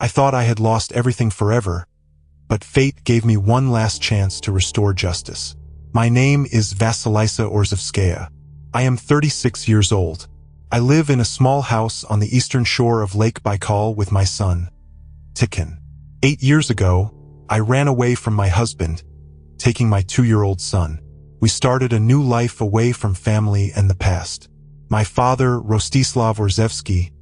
I thought I had lost everything forever, but fate gave me one last chance to restore justice. My name is Vasilisa Orzevskaya. I am 36 years old. I live in a small house on the eastern shore of Lake Baikal with my son, Tikhon. 8 years ago, I ran away from my husband, taking my 2-year-old son. We started a new life away from family and the past. My father, Rostislav Orzevsky,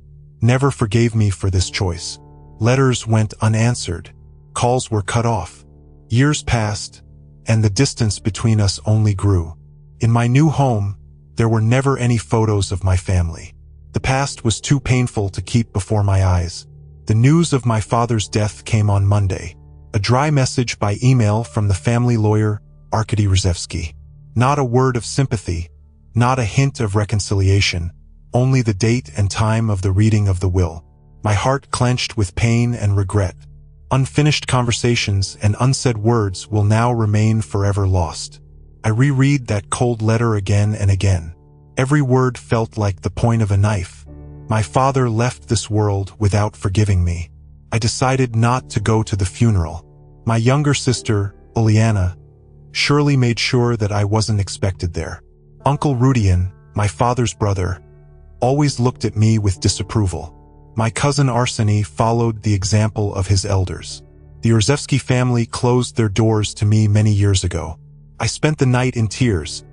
never forgave me for this choice. Letters went unanswered. Calls were cut off. Years passed, and the distance between us only grew. In my new home, there were never any photos of my family. The past was too painful to keep before my eyes. The news of my father's death came on Monday. A dry message by email from the family lawyer, Arkady Rzevsky. Not a word of sympathy, not a hint of reconciliation, only the date and time of the reading of the will. My heart clenched with pain and regret. Unfinished conversations and unsaid words will now remain forever lost. I reread that cold letter again and again. Every word felt like the point of a knife. My father left this world without forgiving me. I decided not to go to the funeral. My younger sister, Uliana, surely made sure that I wasn't expected there. Uncle Rudian, my father's brother, always looked at me with disapproval. My cousin Arseny followed the example of his elders. The Orzevsky family closed their doors to me many years ago. I spent the night in tears,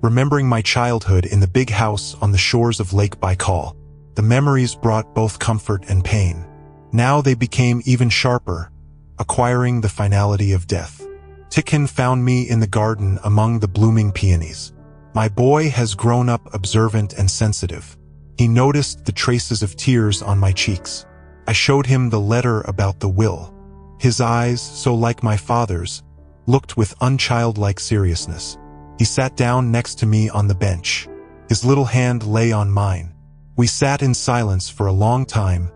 remembering my childhood in the big house on the shores of Lake Baikal. The memories brought both comfort and pain. Now they became even sharper, acquiring the finality of death. Tikhon found me in the garden among the blooming peonies. My boy has grown up observant and sensitive. He noticed the traces of tears on my cheeks. I showed him the letter about the will. His eyes, so like my father's, looked with unchildlike seriousness. He sat down next to me on the bench. His little hand lay on mine. We sat in silence for a long time,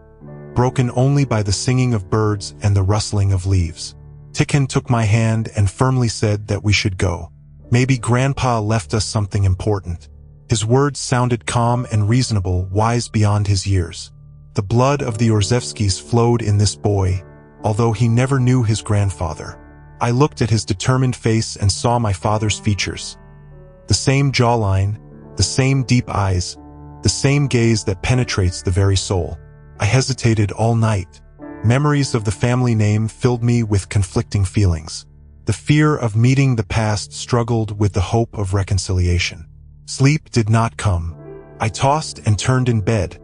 broken only by the singing of birds and the rustling of leaves. Tikhon took my hand and firmly said that we should go. Maybe Grandpa left us something important. His words sounded calm and reasonable, wise beyond his years. The blood of the Orzevskys flowed in this boy, although he never knew his grandfather. I looked at his determined face and saw my father's features. The same jawline, the same deep eyes, the same gaze that penetrates the very soul. I hesitated all night. Memories of the family name filled me with conflicting feelings. The fear of meeting the past struggled with the hope of reconciliation. Sleep did not come. I tossed and turned in bed,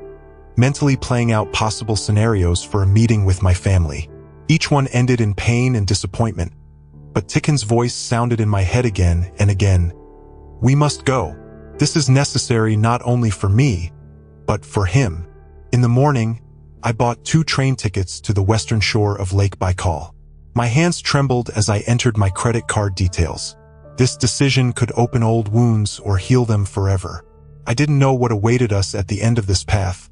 mentally playing out possible scenarios for a meeting with my family. Each one ended in pain and disappointment, but Tikhon's voice sounded in my head again and again. We must go. This is necessary not only for me, but for him. In the morning, I bought 2 train tickets to the western shore of Lake Baikal. My hands trembled as I entered my credit card details. This decision could open old wounds or heal them forever. I didn't know what awaited us at the end of this path,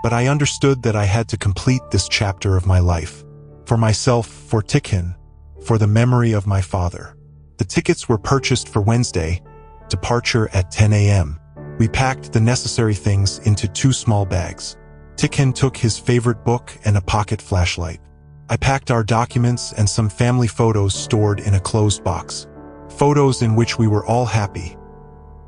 but I understood that I had to complete this chapter of my life. For myself, for Tikhon, for the memory of my father. The tickets were purchased for Wednesday, departure at 10 a.m. We packed the necessary things into 2 small bags. Tikhon took his favorite book and a pocket flashlight. I packed our documents and some family photos stored in a closed box. Photos in which we were all happy.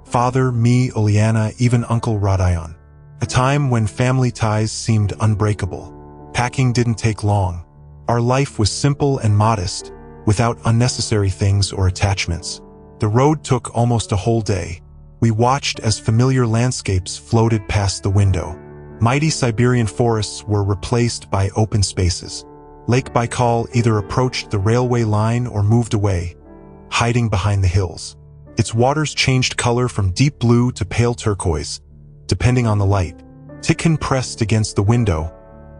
Father, me, Uliana, even Uncle Rodion. A time when family ties seemed unbreakable. Packing didn't take long. Our life was simple and modest, without unnecessary things or attachments. The road took almost a whole day. We watched as familiar landscapes floated past the window. Mighty Siberian forests were replaced by open spaces. Lake Baikal either approached the railway line or moved away, hiding behind the hills. Its waters changed color from deep blue to pale turquoise, depending on the light. Tikhon pressed against the window,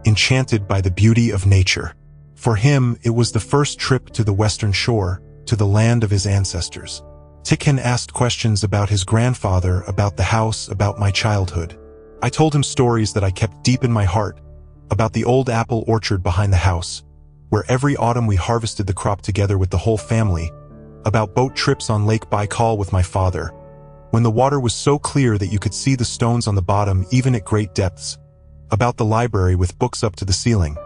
enchanted by the beauty of nature. For him, it was the first trip to the western shore, to the land of his ancestors. Tikhon asked questions about his grandfather, about the house, about my childhood. I told him stories that I kept deep in my heart, about the old apple orchard behind the house, where every autumn we harvested the crop together with the whole family, about boat trips on Lake Baikal with my father, when the water was so clear that you could see the stones on the bottom even at great depths, about the library with books up to the ceiling,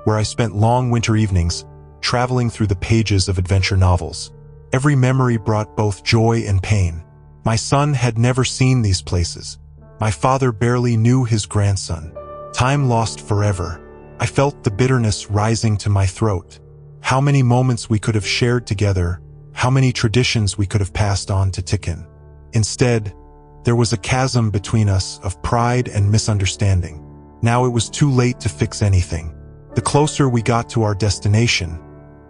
where I spent long winter evenings traveling through the pages of adventure novels. Every memory brought both joy and pain. My son had never seen these places. My father barely knew his grandson. Time lost forever. I felt the bitterness rising to my throat. How many moments we could have shared together, how many traditions we could have passed on to Tikhon. Instead, there was a chasm between us of pride and misunderstanding. Now it was too late to fix anything. The closer we got to our destination,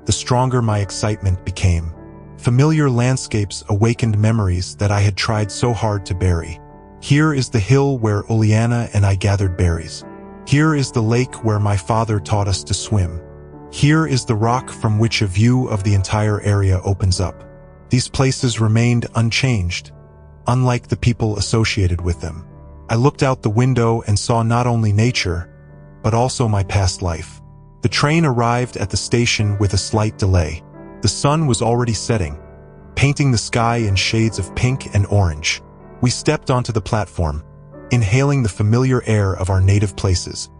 the stronger my excitement became. Familiar landscapes awakened memories that I had tried so hard to bury. Here is the hill where Uliana and I gathered berries. Here is the lake where my father taught us to swim. Here is the rock from which a view of the entire area opens up. These places remained unchanged, unlike the people associated with them. I looked out the window and saw not only nature, but also my past life. The train arrived at the station with a slight delay. The sun was already setting, painting the sky in shades of pink and orange. We stepped onto the platform, inhaling the familiar air of our native places.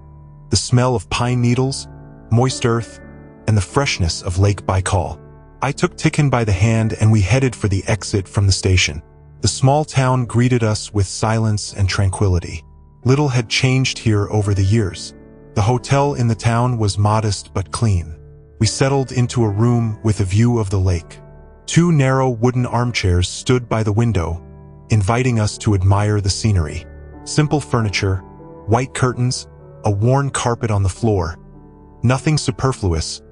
The smell of pine needles, moist earth, and the freshness of Lake Baikal. I took Tikhon by the hand and we headed for the exit from the station. The small town greeted us with silence and tranquility. Little had changed here over the years. The hotel in the town was modest but clean. We settled into a room with a view of the lake. Two narrow wooden armchairs stood by the window, inviting us to admire the scenery. Simple furniture, white curtains, a worn carpet on the floor. Nothing superfluous,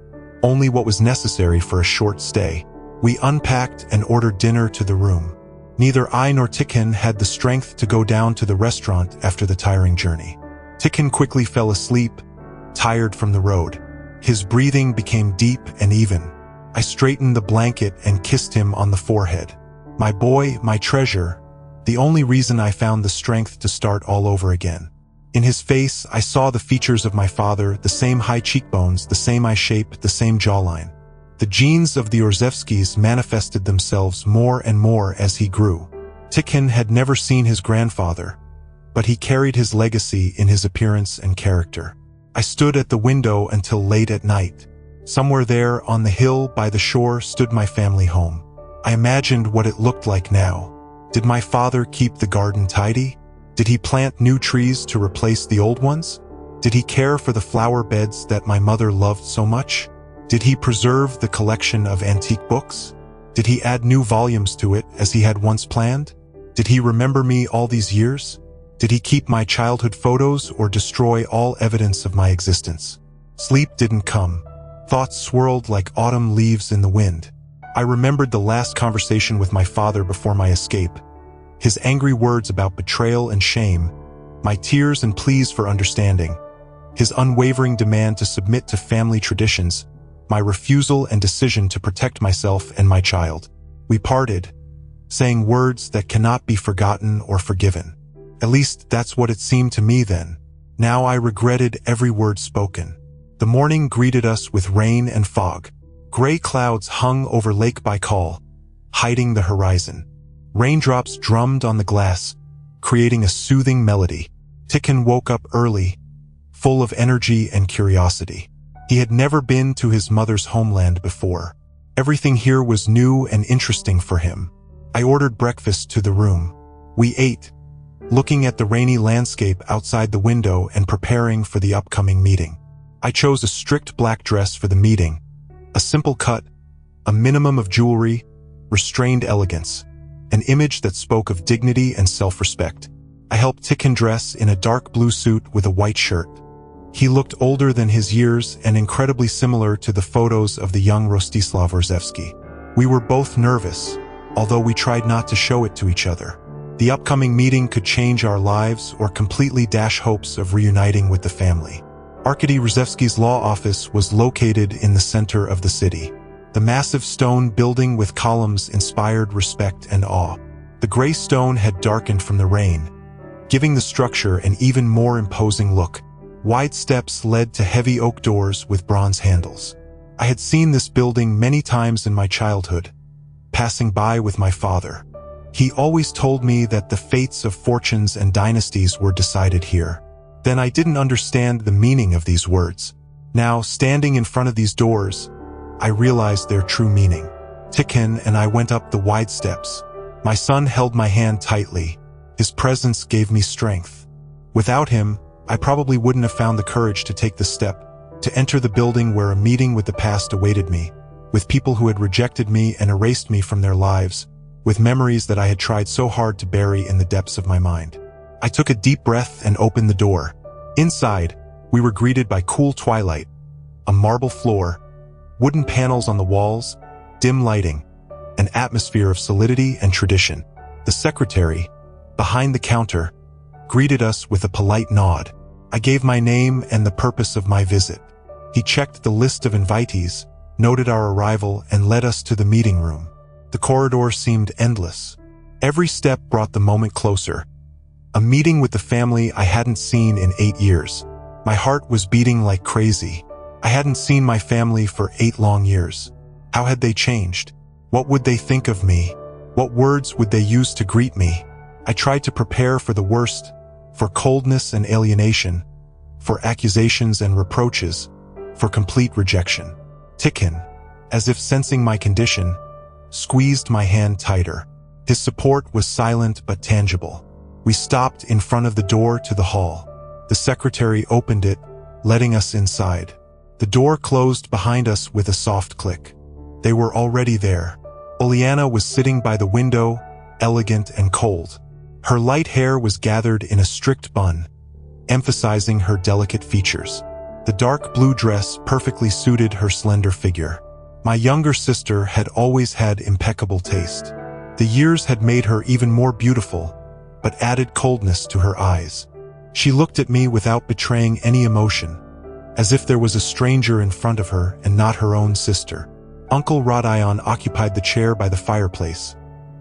only what was necessary for a short stay. We unpacked and ordered dinner to the room. Neither I nor Tikhon had the strength to go down to the restaurant after the tiring journey. Tikhon quickly fell asleep, tired from the road. His breathing became deep and even. I straightened the blanket and kissed him on the forehead. My boy, my treasure, the only reason I found the strength to start all over again. In his face, I saw the features of my father, the same high cheekbones, the same eye shape, the same jawline. The genes of the Orzevskis manifested themselves more and more as he grew. Tikhon had never seen his grandfather, but he carried his legacy in his appearance and character. I stood at the window until late at night. Somewhere there, on the hill by the shore, stood my family home. I imagined what it looked like now. Did my father keep the garden tidy? Did he plant new trees to replace the old ones? Did he care for the flower beds that my mother loved so much? Did he preserve the collection of antique books? Did he add new volumes to it as he had once planned? Did he remember me all these years? Did he keep my childhood photos or destroy all evidence of my existence? Sleep didn't come. Thoughts swirled like autumn leaves in the wind. I remembered the last conversation with my father before my escape. His angry words about betrayal and shame, my tears and pleas for understanding, his unwavering demand to submit to family traditions, my refusal and decision to protect myself and my child. We parted, saying words that cannot be forgotten or forgiven. At least that's what it seemed to me then. Now I regretted every word spoken. The morning greeted us with rain and fog. Gray clouds hung over Lake Baikal, hiding the horizon. Raindrops drummed on the glass, creating a soothing melody. Tikhon woke up early, full of energy and curiosity. He had never been to his mother's homeland before. Everything here was new and interesting for him. I ordered breakfast to the room. We ate, looking at the rainy landscape outside the window and preparing for the upcoming meeting. I chose a strict black dress for the meeting, a simple cut, a minimum of jewelry, restrained elegance, an image that spoke of dignity and self-respect. I helped Tikhon dress in a dark blue suit with a white shirt. He looked older than his years and incredibly similar to the photos of the young Rostislav Orzevsky. We were both nervous, although we tried not to show it to each other. The upcoming meeting could change our lives or completely dash hopes of reuniting with the family. Arkady Orzevsky's law office was located in the center of the city. The massive stone building with columns inspired respect and awe. The gray stone had darkened from the rain, giving the structure an even more imposing look. Wide steps led to heavy oak doors with bronze handles. I had seen this building many times in my childhood, passing by with my father. He always told me that the fates of fortunes and dynasties were decided here. Then I didn't understand the meaning of these words. Now, standing in front of these doors, I realized their true meaning. Tikhon and I went up the wide steps. My son held my hand tightly. His presence gave me strength. Without him, I probably wouldn't have found the courage to take the step, to enter the building where a meeting with the past awaited me, with people who had rejected me and erased me from their lives, with memories that I had tried so hard to bury in the depths of my mind. I took a deep breath and opened the door. Inside, we were greeted by cool twilight, a marble floor, wooden panels on the walls, dim lighting, an atmosphere of solidity and tradition. The secretary, behind the counter, greeted us with a polite nod. I gave my name and the purpose of my visit. He checked the list of invitees, noted our arrival, and led us to the meeting room. The corridor seemed endless. Every step brought the moment closer. A meeting with the family I hadn't seen in 8 years. My heart was beating like crazy. I hadn't seen my family for 8 long years. How had they changed? What would they think of me? What words would they use to greet me? I tried to prepare for the worst, for coldness and alienation, for accusations and reproaches, for complete rejection. Tikhon, as if sensing my condition, squeezed my hand tighter. His support was silent but tangible. We stopped in front of the door to the hall. The secretary opened it, letting us inside. The door closed behind us with a soft click. They were already there. Oleana was sitting by the window, elegant and cold. Her light hair was gathered in a strict bun, emphasizing her delicate features. The dark blue dress perfectly suited her slender figure. My younger sister had always had impeccable taste. The years had made her even more beautiful, but added coldness to her eyes. She looked at me without betraying any emotion, as if there was a stranger in front of her and not her own sister. Uncle Rodion occupied the chair by the fireplace,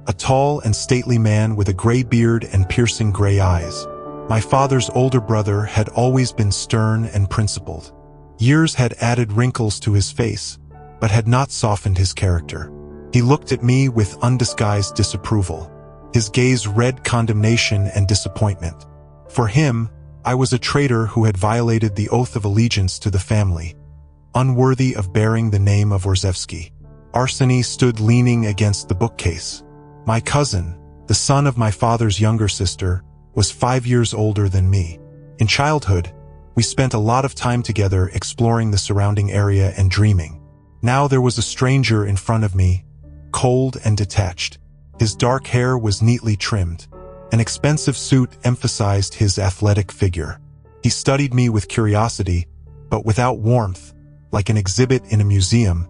a tall and stately man with a gray beard and piercing gray eyes. My father's older brother had always been stern and principled. Years had added wrinkles to his face, but had not softened his character. He looked at me with undisguised disapproval. His gaze read condemnation and disappointment. For him, I was a traitor who had violated the oath of allegiance to the family, unworthy of bearing the name of Orzewski. Arseny stood leaning against the bookcase. My cousin, the son of my father's younger sister, was 5 years older than me. In childhood, we spent a lot of time together exploring the surrounding area and dreaming. Now there was a stranger in front of me, cold and detached. His dark hair was neatly trimmed. An expensive suit emphasized his athletic figure. He studied me with curiosity, but without warmth, like an exhibit in a museum,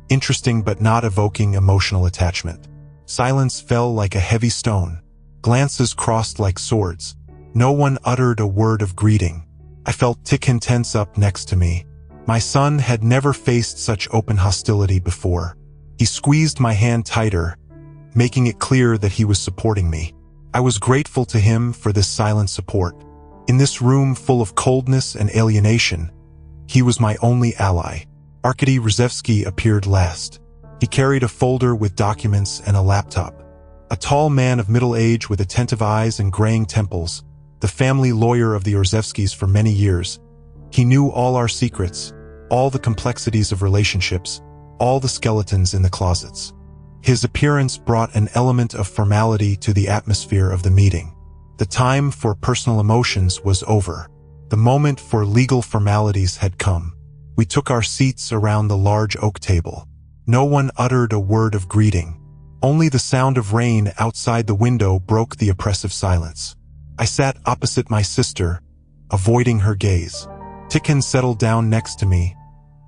interesting but not evoking emotional attachment. Silence fell like a heavy stone. Glances crossed like swords. No one uttered a word of greeting. I felt Tikhon tense up next to me. My son had never faced such open hostility before. He squeezed my hand tighter, making it clear that he was supporting me. I was grateful to him for this silent support. In this room full of coldness and alienation, he was my only ally. Arkady Rzewski appeared last. He carried a folder with documents and a laptop. A tall man of middle age with attentive eyes and graying temples, the family lawyer of the Orzewskis for many years. He knew all our secrets, all the complexities of relationships, all the skeletons in the closets. His appearance brought an element of formality to the atmosphere of the meeting. The time for personal emotions was over. The moment for legal formalities had come. We took our seats around the large oak table. No one uttered a word of greeting. Only the sound of rain outside the window broke the oppressive silence. I sat opposite my sister, avoiding her gaze. Tikhon settled down next to me,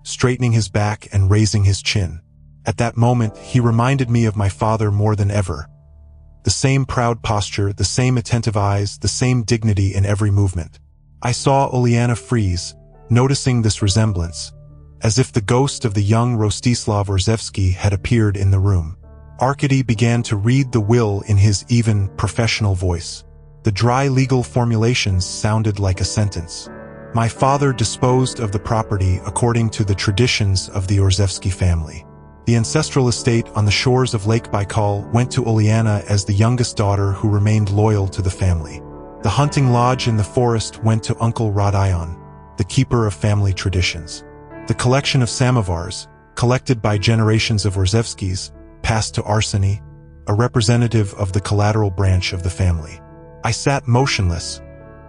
straightening his back and raising his chin. At that moment, he reminded me of my father more than ever. The same proud posture, the same attentive eyes, the same dignity in every movement. I saw Oleana freeze, noticing this resemblance, as if the ghost of the young Rostislav Orzewski had appeared in the room. Arkady began to read the will in his even, professional voice. The dry legal formulations sounded like a sentence. My father disposed of the property according to the traditions of the Orzewski family. The ancestral estate on the shores of Lake Baikal went to Oleana as the youngest daughter who remained loyal to the family. The hunting lodge in the forest went to Uncle Rodion, the keeper of family traditions. The collection of samovars, collected by generations of Orzevskis, passed to Arseny, a representative of the collateral branch of the family. I sat motionless,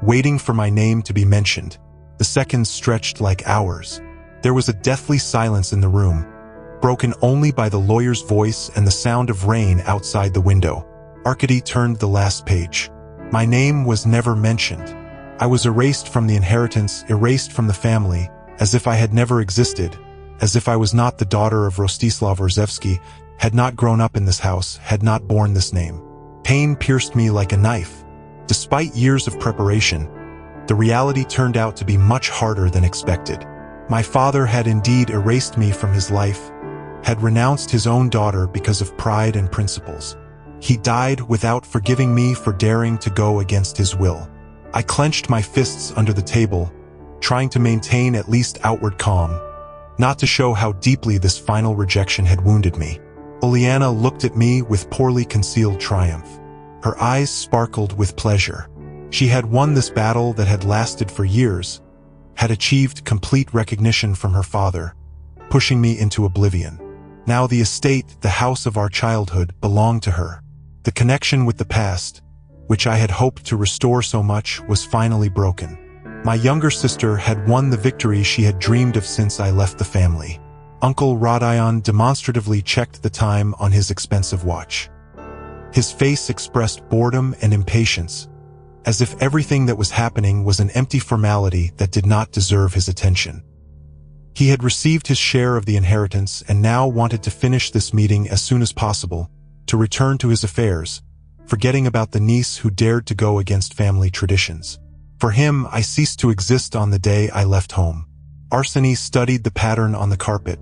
waiting for my name to be mentioned. The seconds stretched like hours. There was a deathly silence in the room, broken only by the lawyer's voice and the sound of rain outside the window. Arkady turned the last page. My name was never mentioned. I was erased from the inheritance, erased from the family, as if I had never existed, as if I was not the daughter of Rostislav Orzevsky, had not grown up in this house, had not borne this name. Pain pierced me like a knife. Despite years of preparation, the reality turned out to be much harder than expected. My father had indeed erased me from his life, had renounced his own daughter because of pride and principles. He died without forgiving me for daring to go against his will. I clenched my fists under the table, trying to maintain at least outward calm, not to show how deeply this final rejection had wounded me. Uliana looked at me with poorly concealed triumph. Her eyes sparkled with pleasure. She had won this battle that had lasted for years, had achieved complete recognition from her father, pushing me into oblivion. Now the estate, the house of our childhood, belonged to her. The connection with the past, which I had hoped to restore so much, was finally broken. My younger sister had won the victory she had dreamed of since I left the family. Uncle Rodion demonstratively checked the time on his expensive watch. His face expressed boredom and impatience, as if everything that was happening was an empty formality that did not deserve his attention. He had received his share of the inheritance and now wanted to finish this meeting as soon as possible, to return to his affairs, forgetting about the niece who dared to go against family traditions. For him, I ceased to exist on the day I left home. Arseny studied the pattern on the carpet,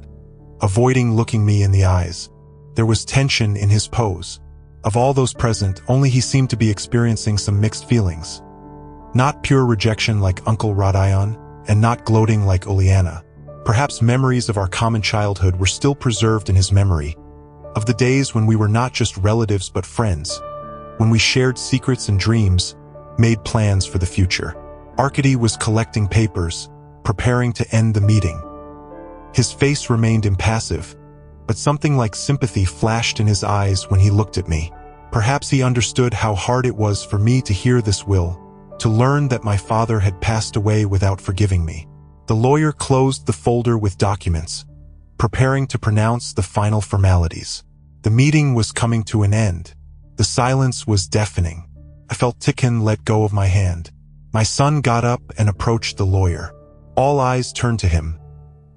avoiding looking me in the eyes. There was tension in his pose. Of all those present, only he seemed to be experiencing some mixed feelings. Not pure rejection like Uncle Rodion, and not gloating like Uliana. Perhaps memories of our common childhood were still preserved in his memory, of the days when we were not just relatives but friends, when we shared secrets and dreams, made plans for the future. Arkady was collecting papers, preparing to end the meeting. His face remained impassive, but something like sympathy flashed in his eyes when he looked at me. Perhaps he understood how hard it was for me to hear this will, to learn that my father had passed away without forgiving me. The lawyer closed the folder with documents, preparing to pronounce the final formalities. The meeting was coming to an end. The silence was deafening. I felt Tikhon let go of my hand. My son got up and approached the lawyer. All eyes turned to him.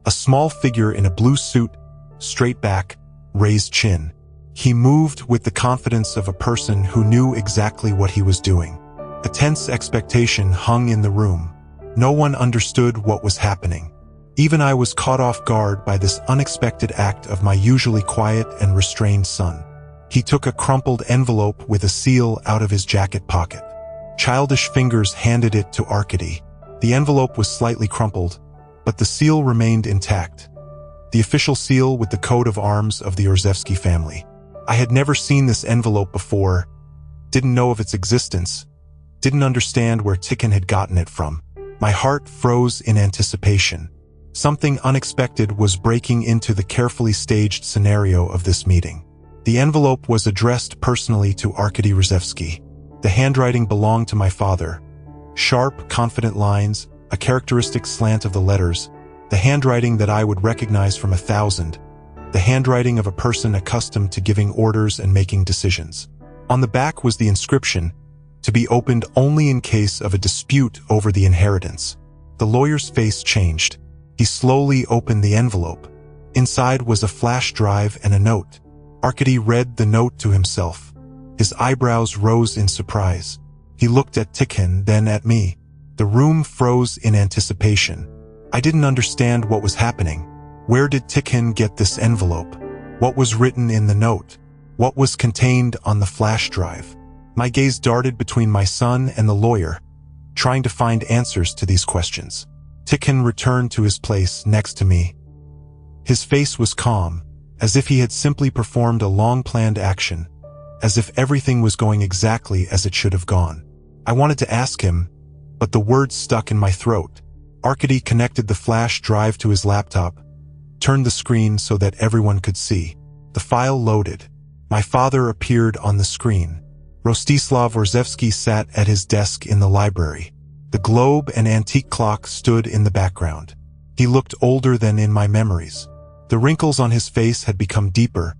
A small figure in a blue suit, straight back, raised chin. He moved with the confidence of a person who knew exactly what he was doing. A tense expectation hung in the room. No one understood what was happening. Even I was caught off guard by this unexpected act of my usually quiet and restrained son. He took a crumpled envelope with a seal out of his jacket pocket. Childish fingers handed it to Arkady. The envelope was slightly crumpled, but the seal remained intact. The official seal with the coat of arms of the Orzevsky family. I had never seen this envelope before, didn't know of its existence, didn't understand where Tikhon had gotten it from. My heart froze in anticipation. Something unexpected was breaking into the carefully staged scenario of this meeting. The envelope was addressed personally to Arkady Orzevsky. The handwriting belonged to my father. Sharp, confident lines, a characteristic slant of the letters, the handwriting that I would recognize from 1,000, the handwriting of a person accustomed to giving orders and making decisions. On the back was the inscription, to be opened only in case of a dispute over the inheritance. The lawyer's face changed. He slowly opened the envelope. Inside was a flash drive and a note. Arkady read the note to himself. His eyebrows rose in surprise. He looked at Tikhon, then at me. The room froze in anticipation. I didn't understand what was happening. Where did Tikhon get this envelope? What was written in the note? What was contained on the flash drive? My gaze darted between my son and the lawyer, trying to find answers to these questions. Tikhon returned to his place next to me. His face was calm, as if he had simply performed a long-planned action, as if everything was going exactly as it should have gone. I wanted to ask him, but the words stuck in my throat. Arkady connected the flash drive to his laptop, turned the screen so that everyone could see. The file loaded. My father appeared on the screen. Rostislav Orzevsky sat at his desk in the library. The globe and antique clock stood in the background. He looked older than in my memories. The wrinkles on his face had become deeper.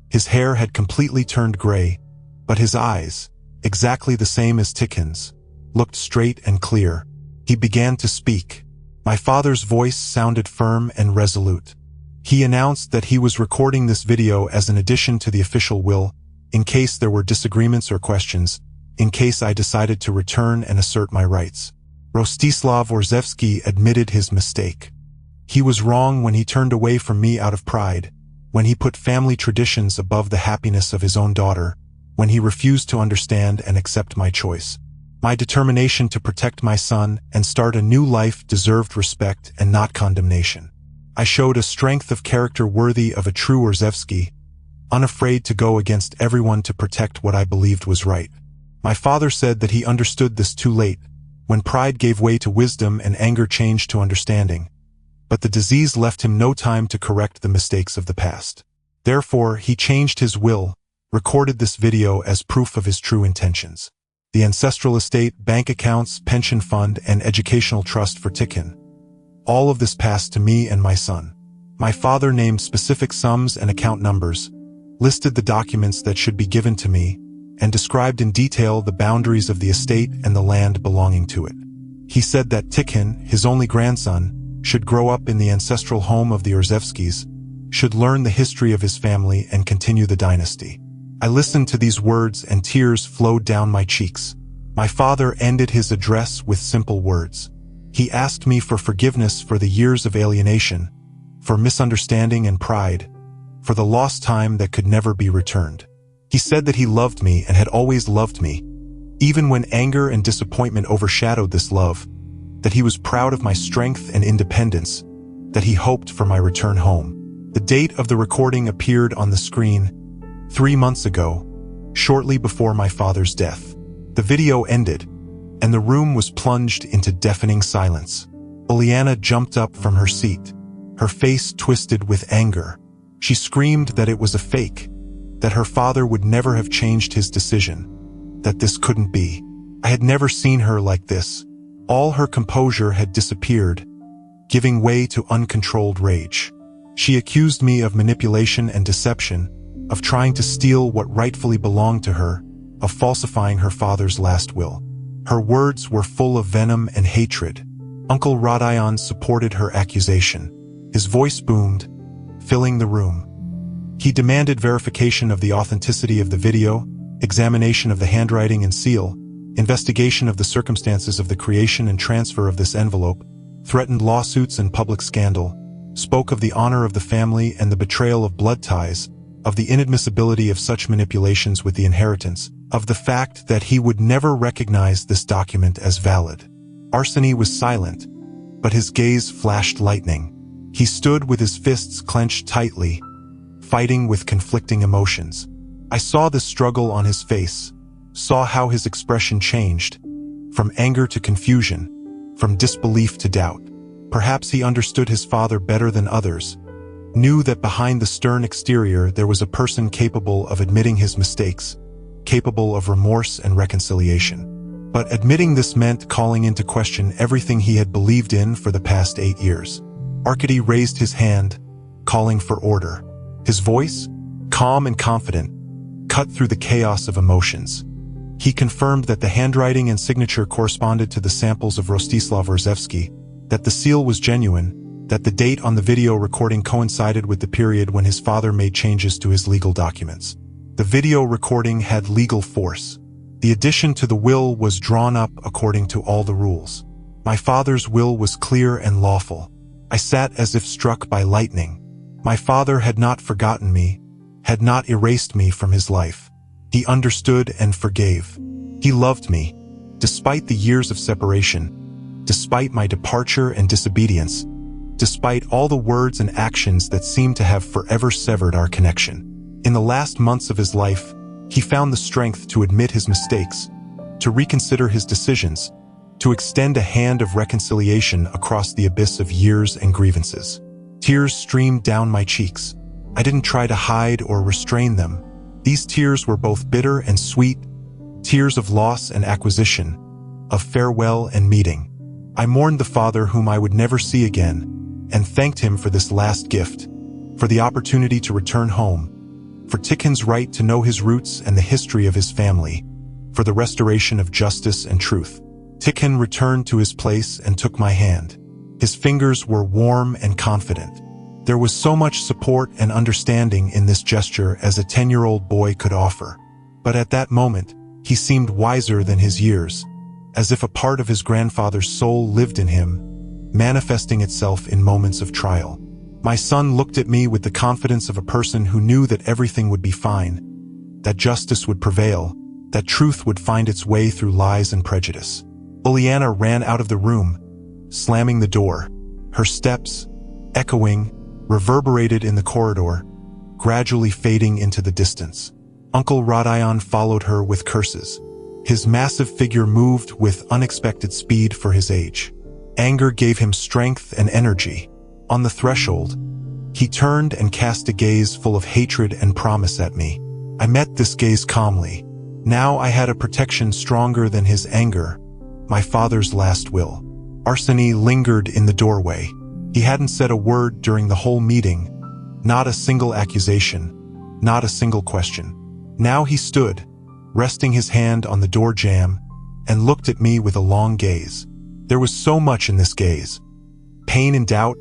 His hair had completely turned gray, but his eyes, exactly the same as Tikhone's, looked straight and clear. He began to speak. My father's voice sounded firm and resolute. He announced that he was recording this video as an addition to the official will, in case there were disagreements or questions, in case I decided to return and assert my rights. Rostislav Orzevsky admitted his mistake. He was wrong when he turned away from me out of pride, when he put family traditions above the happiness of his own daughter, when he refused to understand and accept my choice. My determination to protect my son and start a new life deserved respect and not condemnation. I showed a strength of character worthy of a true Orzevsky, unafraid to go against everyone to protect what I believed was right. My father said that he understood this too late, when pride gave way to wisdom and anger changed to understanding. But the disease left him no time to correct the mistakes of the past. Therefore, he changed his will, recorded this video as proof of his true intentions. The ancestral estate, bank accounts, pension fund, and educational trust for Tikhon. All of this passed to me and my son. My father named specific sums and account numbers, listed the documents that should be given to me, and described in detail the boundaries of the estate and the land belonging to it. He said that Tikhon, his only grandson, should grow up in the ancestral home of the Orzevskys, should learn the history of his family and continue the dynasty. I listened to these words and tears flowed down my cheeks. My father ended his address with simple words. He asked me for forgiveness for the years of alienation, for misunderstanding and pride, for the lost time that could never be returned. He said that he loved me and had always loved me, even when anger and disappointment overshadowed this love, that he was proud of my strength and independence, that he hoped for my return home. The date of the recording appeared on the screen 3 months ago, shortly before my father's death. The video ended, and the room was plunged into deafening silence. Uliana jumped up from her seat, her face twisted with anger. She screamed that it was a fake, that her father would never have changed his decision, that this couldn't be. I had never seen her like this. All her composure had disappeared, giving way to uncontrolled rage. She accused me of manipulation and deception, of trying to steal what rightfully belonged to her, of falsifying her father's last will. Her words were full of venom and hatred. Uncle Rodion supported her accusation. His voice boomed, filling the room. He demanded verification of the authenticity of the video, examination of the handwriting and seal, investigation of the circumstances of the creation and transfer of this envelope, threatened lawsuits and public scandal, spoke of the honor of the family and the betrayal of blood ties, of the inadmissibility of such manipulations with the inheritance, of the fact that he would never recognize this document as valid. Arseny was silent, but his gaze flashed lightning. He stood with his fists clenched tightly, fighting with conflicting emotions. I saw the struggle on his face, saw how his expression changed, from anger to confusion, from disbelief to doubt. Perhaps he understood his father better than others, knew that behind the stern exterior there was a person capable of admitting his mistakes, capable of remorse and reconciliation. But admitting this meant calling into question everything he had believed in for the past 8 years. Arkady raised his hand, calling for order. His voice, calm and confident, cut through the chaos of emotions. He confirmed that the handwriting and signature corresponded to the samples of Rostislav Orzevsky, that the seal was genuine, that the date on the video recording coincided with the period when his father made changes to his legal documents. The video recording had legal force. The addition to the will was drawn up according to all the rules. My father's will was clear and lawful. I sat as if struck by lightning. My father had not forgotten me, had not erased me from his life. He understood and forgave. He loved me, despite the years of separation, despite my departure and disobedience, despite all the words and actions that seemed to have forever severed our connection. In the last months of his life, he found the strength to admit his mistakes, to reconsider his decisions, to extend a hand of reconciliation across the abyss of years and grievances. Tears streamed down my cheeks. I didn't try to hide or restrain them. These tears were both bitter and sweet, tears of loss and acquisition, of farewell and meeting. I mourned the father whom I would never see again, and thanked him for this last gift, for the opportunity to return home, for Tikken's right to know his roots and the history of his family, for the restoration of justice and truth. Tikken returned to his place and took my hand. His fingers were warm and confident. There was so much support and understanding in this gesture as a 10-year-old boy could offer. But at that moment, he seemed wiser than his years, as if a part of his grandfather's soul lived in him, manifesting itself in moments of trial. My son looked at me with the confidence of a person who knew that everything would be fine, that justice would prevail, that truth would find its way through lies and prejudice. Uliana ran out of the room, slamming the door. Her steps, echoing, reverberated in the corridor, gradually fading into the distance. Uncle Radayan followed her with curses. His massive figure moved with unexpected speed for his age. Anger gave him strength and energy. On the threshold, he turned and cast a gaze full of hatred and promise at me. I met this gaze calmly. Now I had a protection stronger than his anger, my father's last will. Arseny lingered in the doorway. He hadn't said a word during the whole meeting, not a single accusation, not a single question. Now he stood, resting his hand on the door jamb, and looked at me with a long gaze. There was so much in this gaze. Pain and doubt,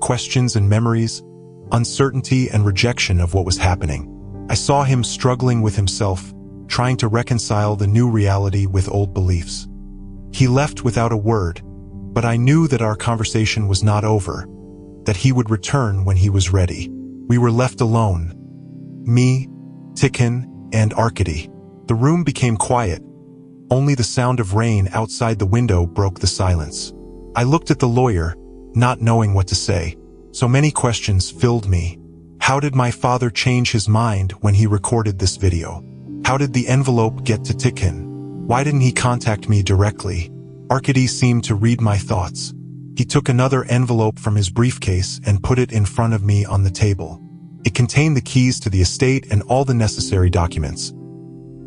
questions and memories, uncertainty and rejection of what was happening. I saw him struggling with himself, trying to reconcile the new reality with old beliefs. He left without a word, but I knew that our conversation was not over, that he would return when he was ready. We were left alone. Me, Tikken, and Arkady. The room became quiet. Only the sound of rain outside the window broke the silence. I looked at the lawyer, not knowing what to say. So many questions filled me. How did my father change his mind when he recorded this video? How did the envelope get to Tikken? Why didn't he contact me directly? Arkady seemed to read my thoughts. He took another envelope from his briefcase and put it in front of me on the table. It contained the keys to the estate and all the necessary documents.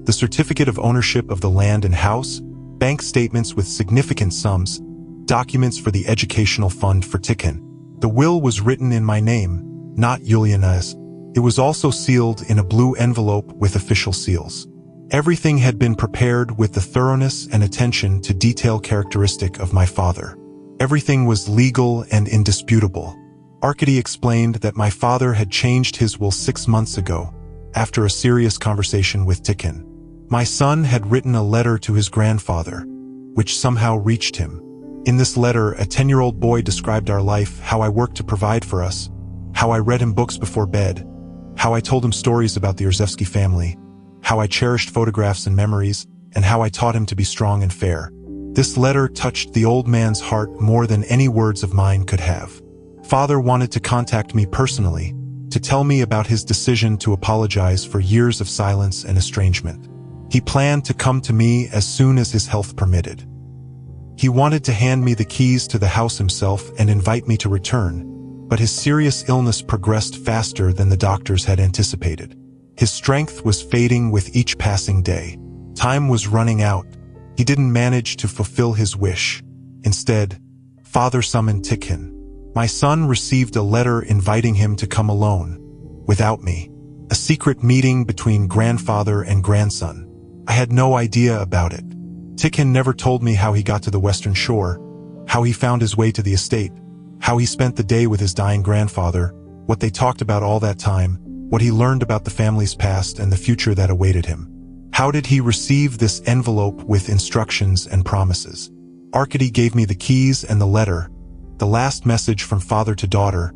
The certificate of ownership of the land and house, bank statements with significant sums, documents for the educational fund for Tikken. The will was written in my name, not Uliana's. It was also sealed in a blue envelope with official seals. Everything had been prepared with the thoroughness and attention to detail characteristic of my father. Everything was legal and indisputable. Arkady explained that my father had changed his will 6 months ago, after a serious conversation with Tikken. My son had written a letter to his grandfather, which somehow reached him. In this letter, a 10-year-old boy described our life, how I worked to provide for us, how I read him books before bed, how I told him stories about the Urzevsky family, how I cherished photographs and memories, and how I taught him to be strong and fair. This letter touched the old man's heart more than any words of mine could have. Father wanted to contact me personally, to tell me about his decision to apologize for years of silence and estrangement. He planned to come to me as soon as his health permitted. He wanted to hand me the keys to the house himself and invite me to return, but his serious illness progressed faster than the doctors had anticipated. His strength was fading with each passing day. Time was running out. He didn't manage to fulfill his wish. Instead, Father summoned Tikken. My son received a letter inviting him to come alone, without me. A secret meeting between grandfather and grandson. I had no idea about it. Tikken never told me how he got to the Western Shore, how he found his way to the estate, how he spent the day with his dying grandfather, what they talked about all that time, what he learned about the family's past and the future that awaited him. How did he receive this envelope with instructions and promises? Arkady gave me the keys and the letter, the last message from father to daughter,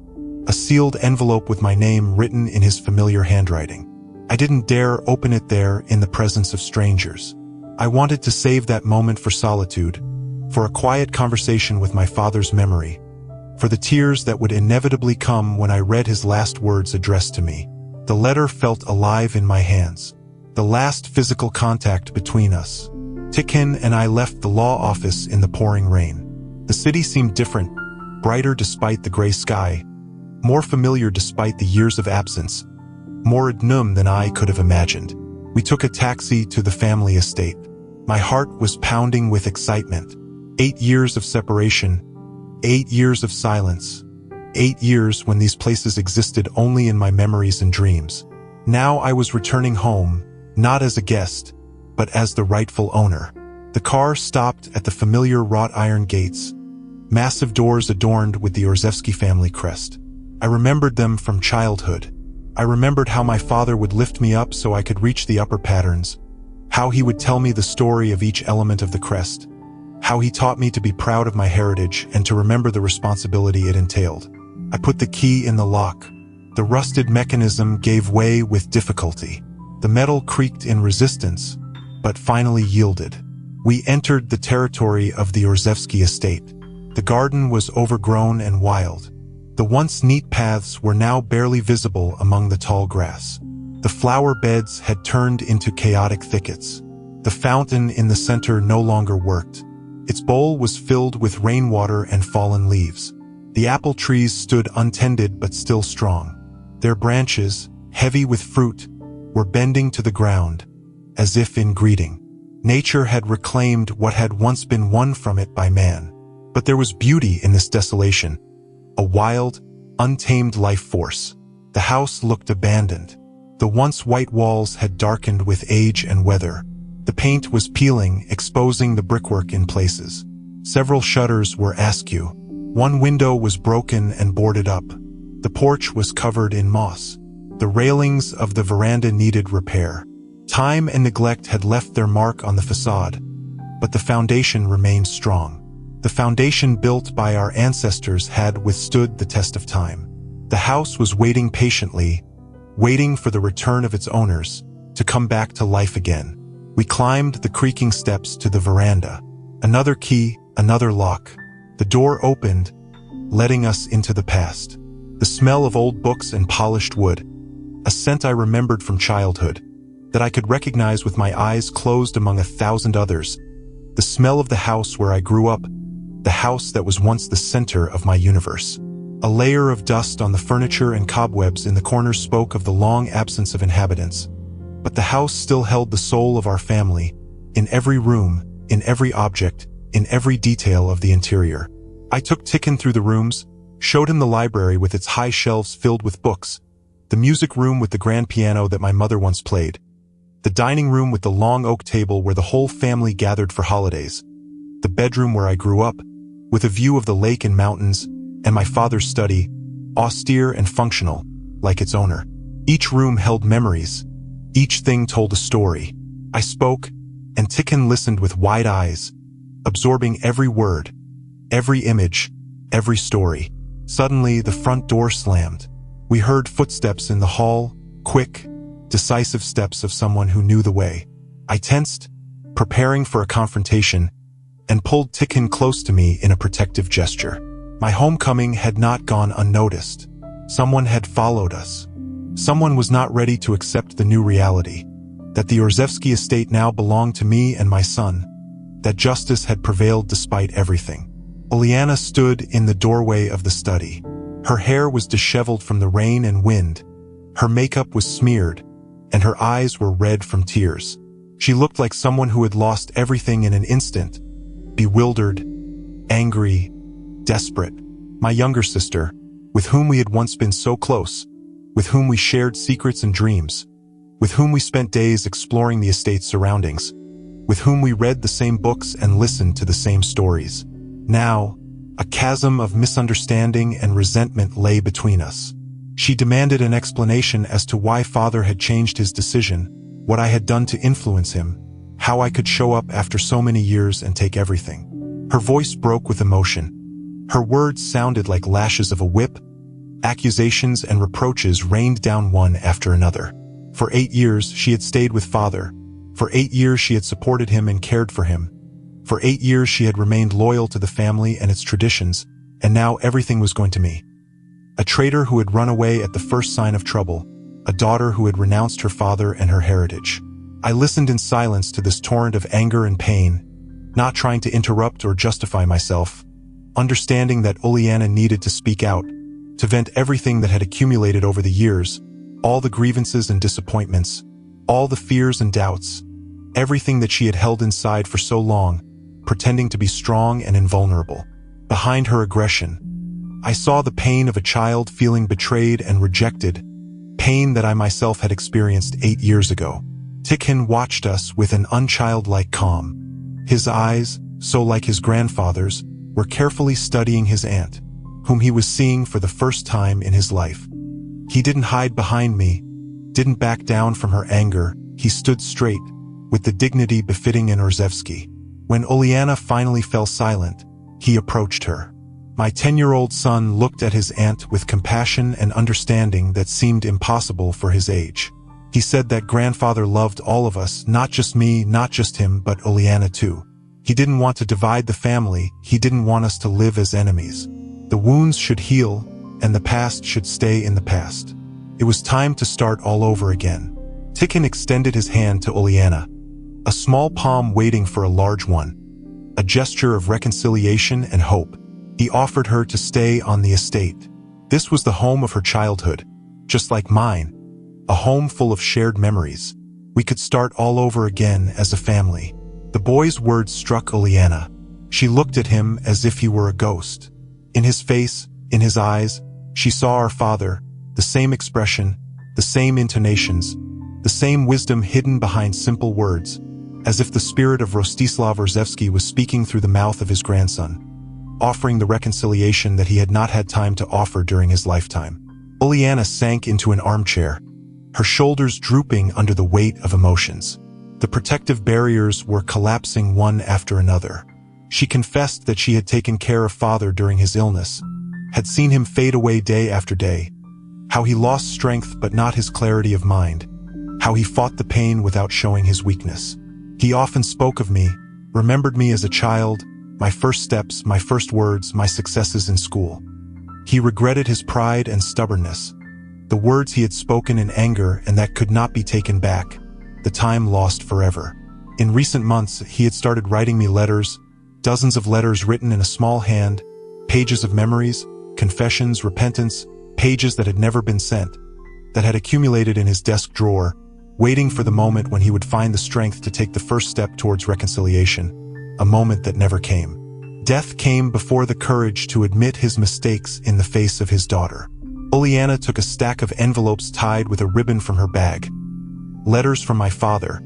a sealed envelope with my name written in his familiar handwriting. I didn't dare open it there in the presence of strangers. I wanted to save that moment for solitude, for a quiet conversation with my father's memory, for the tears that would inevitably come when I read his last words addressed to me. The letter felt alive in my hands. The last physical contact between us. Tikin and I left the law office in the pouring rain. The city seemed different, brighter despite the gray sky, more familiar despite the years of absence, more idnum than I could have imagined. We took a taxi to the family estate. My heart was pounding with excitement. 8 years of separation, 8 years of silence, 8 years when these places existed only in my memories and dreams. Now I was returning home, not as a guest, but as the rightful owner. The car stopped at the familiar wrought iron gates, massive doors adorned with the Orzewski family crest. I remembered them from childhood. I remembered how my father would lift me up so I could reach the upper patterns, how he would tell me the story of each element of the crest, how he taught me to be proud of my heritage and to remember the responsibility it entailed. I put the key in the lock. The rusted mechanism gave way with difficulty. The metal creaked in resistance, but finally yielded. We entered the territory of the Orzewski estate. The garden was overgrown and wild. The once neat paths were now barely visible among the tall grass. The flower beds had turned into chaotic thickets. The fountain in the center no longer worked. Its bowl was filled with rainwater and fallen leaves. The apple trees stood untended but still strong. Their branches, heavy with fruit, were bending to the ground, as if in greeting. Nature had reclaimed what had once been won from it by man. But there was beauty in this desolation, a wild, untamed life force. The house looked abandoned. The once white walls had darkened with age and weather. The paint was peeling, exposing the brickwork in places. Several shutters were askew. One window was broken and boarded up. The porch was covered in moss. The railings of the veranda needed repair. Time and neglect had left their mark on the facade, but the foundation remained strong. The foundation built by our ancestors had withstood the test of time. The house was waiting patiently, waiting for the return of its owners to come back to life again. We climbed the creaking steps to the veranda. Another key, another lock. The door opened, letting us into the past. The smell of old books and polished wood, a scent I remembered from childhood, that I could recognize with my eyes closed among 1,000 others. The smell of the house where I grew up, the house that was once the center of my universe. A layer of dust on the furniture and cobwebs in the corners spoke of the long absence of inhabitants. But the house still held the soul of our family, in every room, in every object, in every detail of the interior. I took Tikin through the rooms, showed him the library with its high shelves filled with books, the music room with the grand piano that my mother once played, the dining room with the long oak table where the whole family gathered for holidays, the bedroom where I grew up, with a view of the lake and mountains, and my father's study, austere and functional, like its owner. Each room held memories. Each thing told a story. I spoke, and Tikin listened with wide eyes, absorbing every word, every image, every story. Suddenly, the front door slammed. We heard footsteps in the hall, quick, decisive steps of someone who knew the way. I tensed, preparing for a confrontation, and pulled Tikin close to me in a protective gesture. My homecoming had not gone unnoticed. Someone had followed us. Someone was not ready to accept the new reality, that the Orzewski estate now belonged to me and my son, that justice had prevailed despite everything. Oleana stood in the doorway of the study. Her hair was disheveled from the rain and wind. Her makeup was smeared, and her eyes were red from tears. She looked like someone who had lost everything in an instant, bewildered, angry, desperate. My younger sister, with whom we had once been so close, with whom we shared secrets and dreams, with whom we spent days exploring the estate's surroundings, with whom we read the same books and listened to the same stories. Now, a chasm of misunderstanding and resentment lay between us. She demanded an explanation as to why Father had changed his decision, what I had done to influence him, how I could show up after so many years and take everything. Her voice broke with emotion. Her words sounded like lashes of a whip. Accusations and reproaches rained down one after another. For 8 years, she had stayed with Father. For 8 years, she had supported him and cared for him. For 8 years, she had remained loyal to the family and its traditions, and now everything was going to me. A traitor who had run away at the first sign of trouble, a daughter who had renounced her father and her heritage. I listened in silence to this torrent of anger and pain, not trying to interrupt or justify myself, understanding that Oleana needed to speak out, to vent everything that had accumulated over the years, all the grievances and disappointments, all the fears and doubts, everything that she had held inside for so long, pretending to be strong and invulnerable. Behind her aggression, I saw the pain of a child feeling betrayed and rejected, pain that I myself had experienced 8 years ago. Tikhon watched us with an unchildlike calm. His eyes, so like his grandfather's, were carefully studying his aunt, whom he was seeing for the first time in his life. He didn't hide behind me, didn't back down from her anger. He stood straight, with the dignity befitting an Orzevsky. When Oleana finally fell silent, he approached her. My 10-year-old son looked at his aunt with compassion and understanding that seemed impossible for his age. He said that grandfather loved all of us, not just me, not just him, but Oleana too. He didn't want to divide the family, he didn't want us to live as enemies. The wounds should heal, and the past should stay in the past. It was time to start all over again. Tikhon extended his hand to Oleana, a small palm waiting for a large one, a gesture of reconciliation and hope. He offered her to stay on the estate. This was the home of her childhood, just like mine, a home full of shared memories. We could start all over again as a family. The boy's words struck Oleana. She looked at him as if he were a ghost. In his face, in his eyes, she saw our father, the same expression, the same intonations, the same wisdom hidden behind simple words, as if the spirit of Rostislav Orzevsky was speaking through the mouth of his grandson, offering the reconciliation that he had not had time to offer during his lifetime. Oleana sank into an armchair, her shoulders drooping under the weight of emotions. The protective barriers were collapsing one after another. She confessed that she had taken care of father during his illness, had seen him fade away day after day, how he lost strength but not his clarity of mind, how he fought the pain without showing his weakness. He often spoke of me, remembered me as a child, my first steps, my first words, my successes in school. He regretted his pride and stubbornness, the words he had spoken in anger and that could not be taken back, the time lost forever. In recent months, he had started writing me letters, dozens of letters written in a small hand, pages of memories, confessions, repentance, pages that had never been sent, that had accumulated in his desk drawer, waiting for the moment when he would find the strength to take the first step towards reconciliation, a moment that never came. Death came before the courage to admit his mistakes in the face of his daughter. Oleana took a stack of envelopes tied with a ribbon from her bag. Letters from my father,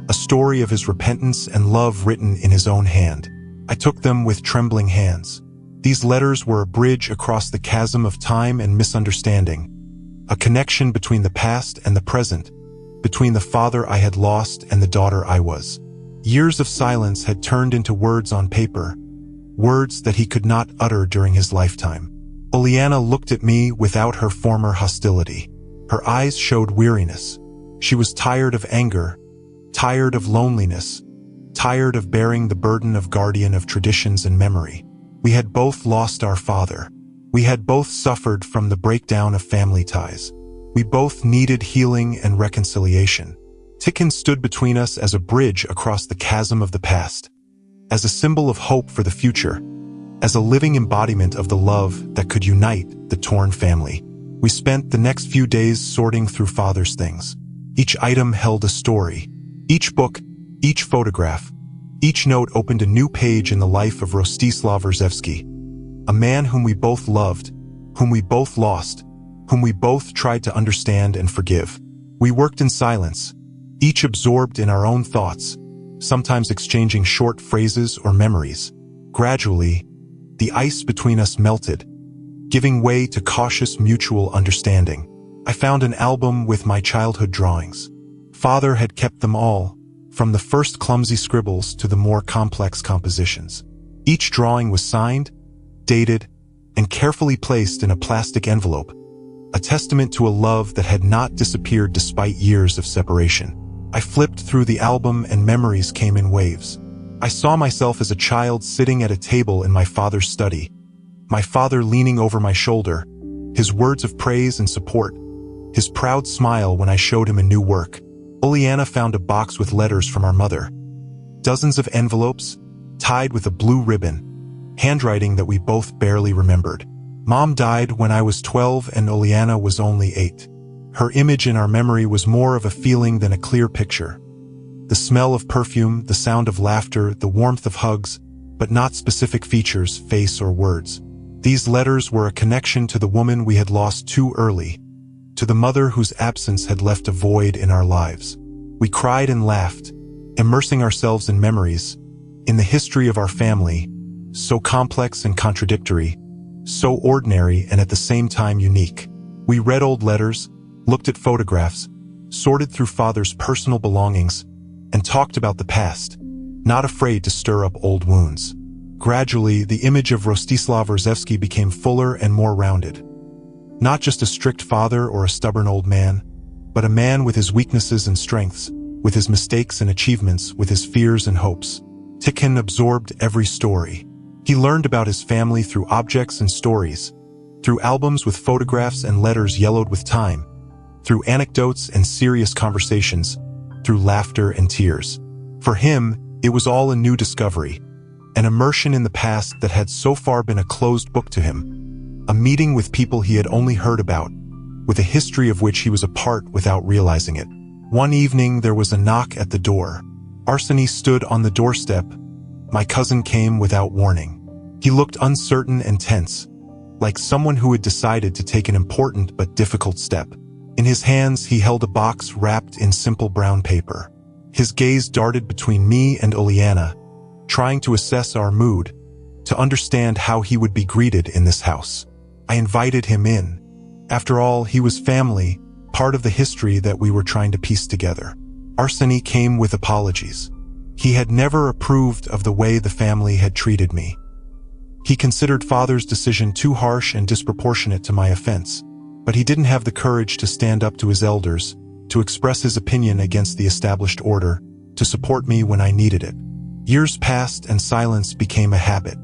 a story of his repentance and love written in his own hand. I took them with trembling hands. These letters were a bridge across the chasm of time and misunderstanding, a connection between the past and the present, between the father I had lost and the daughter I was. Years of silence had turned into words on paper, words that he could not utter during his lifetime. Oleana looked at me without her former hostility. Her eyes showed weariness. She was tired of anger, tired of loneliness, tired of bearing the burden of guardian of traditions and memory. We had both lost our father. We had both suffered from the breakdown of family ties. We both needed healing and reconciliation. Tikhon stood between us as a bridge across the chasm of the past, as a symbol of hope for the future, as a living embodiment of the love that could unite the torn family. We spent the next few days sorting through father's things. Each item held a story. Each book, each photograph, each note opened a new page in the life of Rostislav Orzevsky, a man whom we both loved, whom we both lost, whom we both tried to understand and forgive. We worked in silence, each absorbed in our own thoughts, sometimes exchanging short phrases or memories. Gradually, the ice between us melted, giving way to cautious mutual understanding. I found an album with my childhood drawings. Father had kept them all, from the first clumsy scribbles to the more complex compositions. Each drawing was signed, dated, and carefully placed in a plastic envelope, a testament to a love that had not disappeared despite years of separation. I flipped through the album and memories came in waves. I saw myself as a child sitting at a table in my father's study, my father leaning over my shoulder, his words of praise and support, his proud smile when I showed him a new work. Oleana found a box with letters from our mother. Dozens of envelopes, tied with a blue ribbon, handwriting that we both barely remembered. Mom died when I was 12 and Oleana was only 8. Her image in our memory was more of a feeling than a clear picture. The smell of perfume, the sound of laughter, the warmth of hugs, but not specific features, face or words. These letters were a connection to the woman we had lost too early, to the mother whose absence had left a void in our lives. We cried and laughed, immersing ourselves in memories, in the history of our family, so complex and contradictory, so ordinary and at the same time unique. We read old letters, looked at photographs, sorted through Father's personal belongings, and talked about the past, not afraid to stir up old wounds. Gradually, the image of Rostislav Orzewski became fuller and more rounded. Not just a strict father or a stubborn old man, but a man with his weaknesses and strengths, with his mistakes and achievements, with his fears and hopes. Tikhon absorbed every story. He learned about his family through objects and stories, through albums with photographs and letters yellowed with time, through anecdotes and serious conversations, through laughter and tears. For him, it was all a new discovery, an immersion in the past that had so far been a closed book to him, a meeting with people he had only heard about, with a history of which he was a part without realizing it. One evening, there was a knock at the door. Arseny stood on the doorstep. My cousin came without warning. He looked uncertain and tense, like someone who had decided to take an important but difficult step. In his hands, he held a box wrapped in simple brown paper. His gaze darted between me and Oleana, trying to assess our mood, to understand how he would be greeted in this house. I invited him in. After all, he was family, part of the history that we were trying to piece together. Arseny came with apologies. He had never approved of the way the family had treated me. He considered Father's decision too harsh and disproportionate to my offense, but he didn't have the courage to stand up to his elders, to express his opinion against the established order, to support me when I needed it. Years passed and silence became a habit.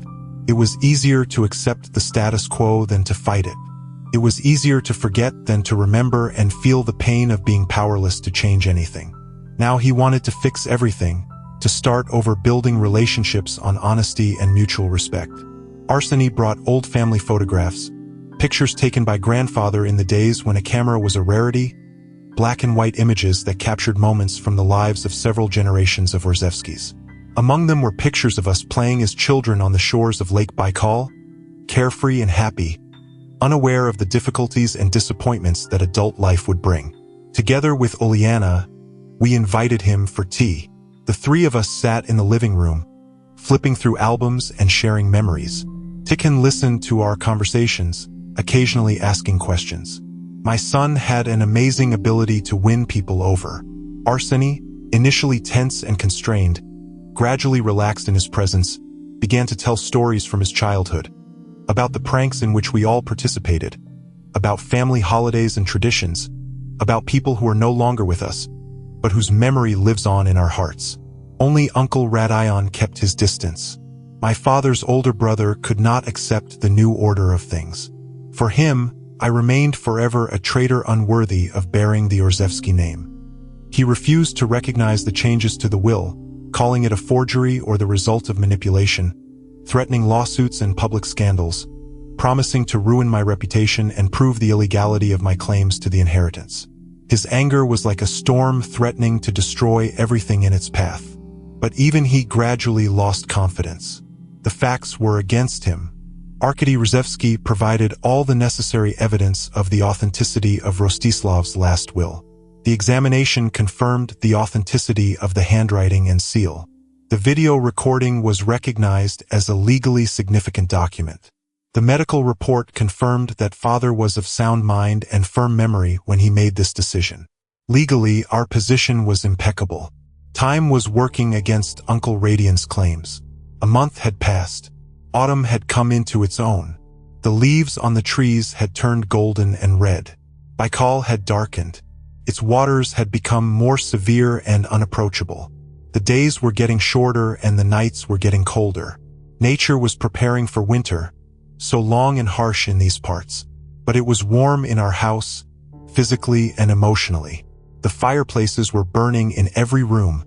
It was easier to accept the status quo than to fight it. It was easier to forget than to remember and feel the pain of being powerless to change anything. Now he wanted to fix everything, to start over building relationships on honesty and mutual respect. Arseny brought old family photographs, pictures taken by grandfather in the days when a camera was a rarity, black and white images that captured moments from the lives of several generations of Orzewskis. Among them were pictures of us playing as children on the shores of Lake Baikal, carefree and happy, unaware of the difficulties and disappointments that adult life would bring. Together with Oleana, we invited him for tea. The three of us sat in the living room, flipping through albums and sharing memories. Tikhon listened to our conversations, occasionally asking questions. My son had an amazing ability to win people over. Arseny, initially tense and constrained, gradually relaxed in his presence, began to tell stories from his childhood, about the pranks in which we all participated, about family holidays and traditions, about people who are no longer with us, but whose memory lives on in our hearts. Only Uncle Radion kept his distance. My father's older brother could not accept the new order of things. For him, I remained forever a traitor unworthy of bearing the Orzewski name. He refused to recognize the changes to the will, calling it a forgery or the result of manipulation, threatening lawsuits and public scandals, promising to ruin my reputation and prove the illegality of my claims to the inheritance. His anger was like a storm threatening to destroy everything in its path. But even he gradually lost confidence. The facts were against him. Arkady Orzewski provided all the necessary evidence of the authenticity of Rostislav's last will. The examination confirmed the authenticity of the handwriting and seal. The video recording was recognized as a legally significant document. The medical report confirmed that Father was of sound mind and firm memory when he made this decision. Legally, our position was impeccable. Time was working against Uncle Radion's claims. A month had passed. Autumn had come into its own. The leaves on the trees had turned golden and red. Baikal had darkened. Its waters had become more severe and unapproachable. The days were getting shorter and the nights were getting colder. Nature was preparing for winter, so long and harsh in these parts. But it was warm in our house, physically and emotionally. The fireplaces were burning in every room,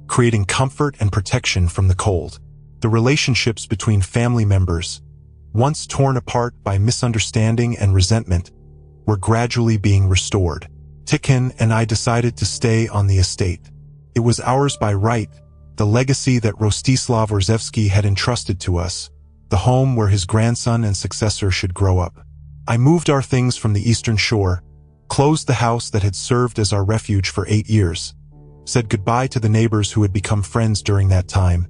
creating comfort and protection from the cold. The relationships between family members, once torn apart by misunderstanding and resentment, were gradually being restored. Tikhon and I decided to stay on the estate. It was ours by right, the legacy that Rostislav Orzevsky had entrusted to us, the home where his grandson and successor should grow up. I moved our things from the Eastern Shore, closed the house that had served as our refuge for 8 years, said goodbye to the neighbors who had become friends during that time,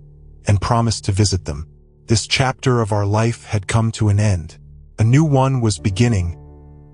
and promised to visit them. This chapter of our life had come to an end. A new one was beginning,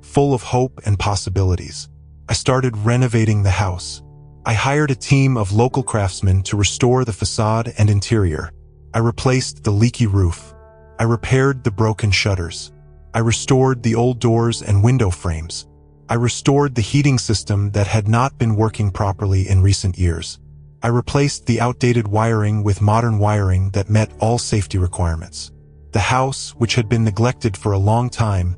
full of hope and possibilities. I started renovating the house. I hired a team of local craftsmen to restore the facade and interior. I replaced the leaky roof. I repaired the broken shutters. I restored the old doors and window frames. I restored the heating system that had not been working properly in recent years. I replaced the outdated wiring with modern wiring that met all safety requirements. The house, which had been neglected for a long time,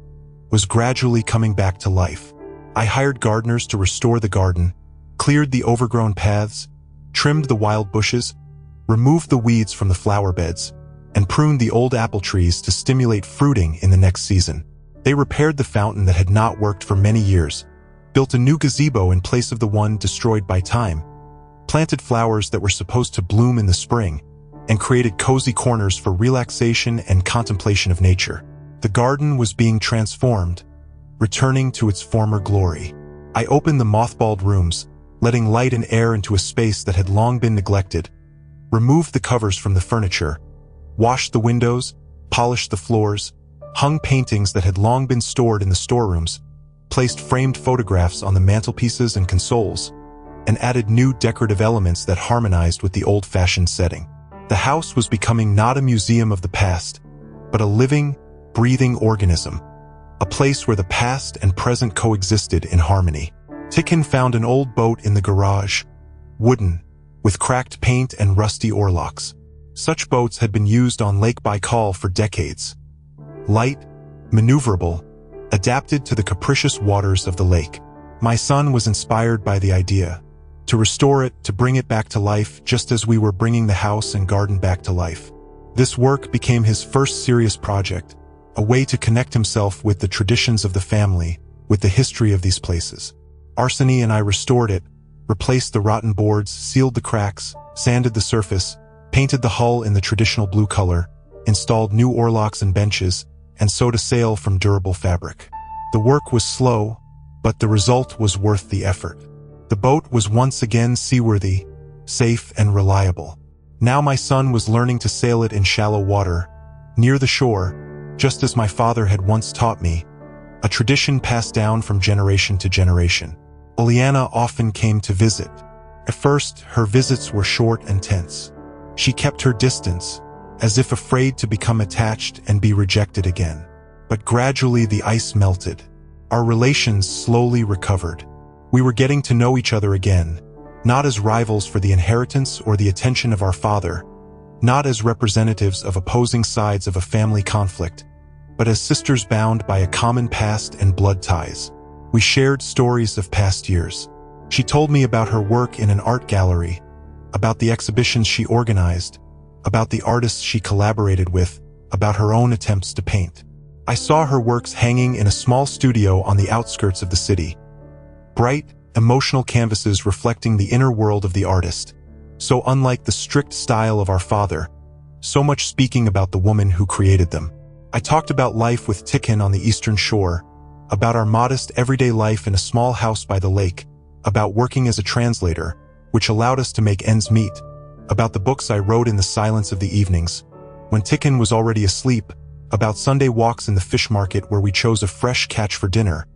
was gradually coming back to life. I hired gardeners to restore the garden, cleared the overgrown paths, trimmed the wild bushes, removed the weeds from the flower beds, and pruned the old apple trees to stimulate fruiting in the next season. They repaired the fountain that had not worked for many years, built a new gazebo in place of the one destroyed by time, planted flowers that were supposed to bloom in the spring, and created cozy corners for relaxation and contemplation of nature. The garden was being transformed, returning to its former glory. I opened the mothballed rooms, letting light and air into a space that had long been neglected, removed the covers from the furniture, washed the windows, polished the floors, hung paintings that had long been stored in the storerooms, placed framed photographs on the mantelpieces and consoles, and added new decorative elements that harmonized with the old-fashioned setting. The house was becoming not a museum of the past, but a living, breathing organism, a place where the past and present coexisted in harmony. Tikhon found an old boat in the garage, wooden, with cracked paint and rusty oarlocks. Such boats had been used on Lake Baikal for decades. Light, maneuverable, adapted to the capricious waters of the lake. My son was inspired by the idea, to restore it, to bring it back to life, just as we were bringing the house and garden back to life. This work became his first serious project, a way to connect himself with the traditions of the family, with the history of these places. Arseny and I restored it, replaced the rotten boards, sealed the cracks, sanded the surface, painted the hull in the traditional blue color, installed new oarlocks and benches, and sewed a sail from durable fabric. The work was slow, but the result was worth the effort. The boat was once again seaworthy, safe and reliable. Now my son was learning to sail it in shallow water, near the shore, just as my father had once taught me, a tradition passed down from generation to generation. Oleana often came to visit. At first, her visits were short and tense. She kept her distance, as if afraid to become attached and be rejected again. But gradually the ice melted. Our relations slowly recovered. We were getting to know each other again, not as rivals for the inheritance or the attention of our father, not as representatives of opposing sides of a family conflict, but as sisters bound by a common past and blood ties. We shared stories of past years. She told me about her work in an art gallery, about the exhibitions she organized, about the artists she collaborated with, about her own attempts to paint. I saw her works hanging in a small studio on the outskirts of the city. Bright, emotional canvases reflecting the inner world of the artist, so unlike the strict style of our father, so much speaking about the woman who created them. I talked about life with Tikhon on the Eastern Shore, about our modest everyday life in a small house by the lake, about working as a translator, which allowed us to make ends meet, about the books I wrote in the silence of the evenings, when Tikhon was already asleep, about Sunday walks in the fish market where we chose a fresh catch for dinner,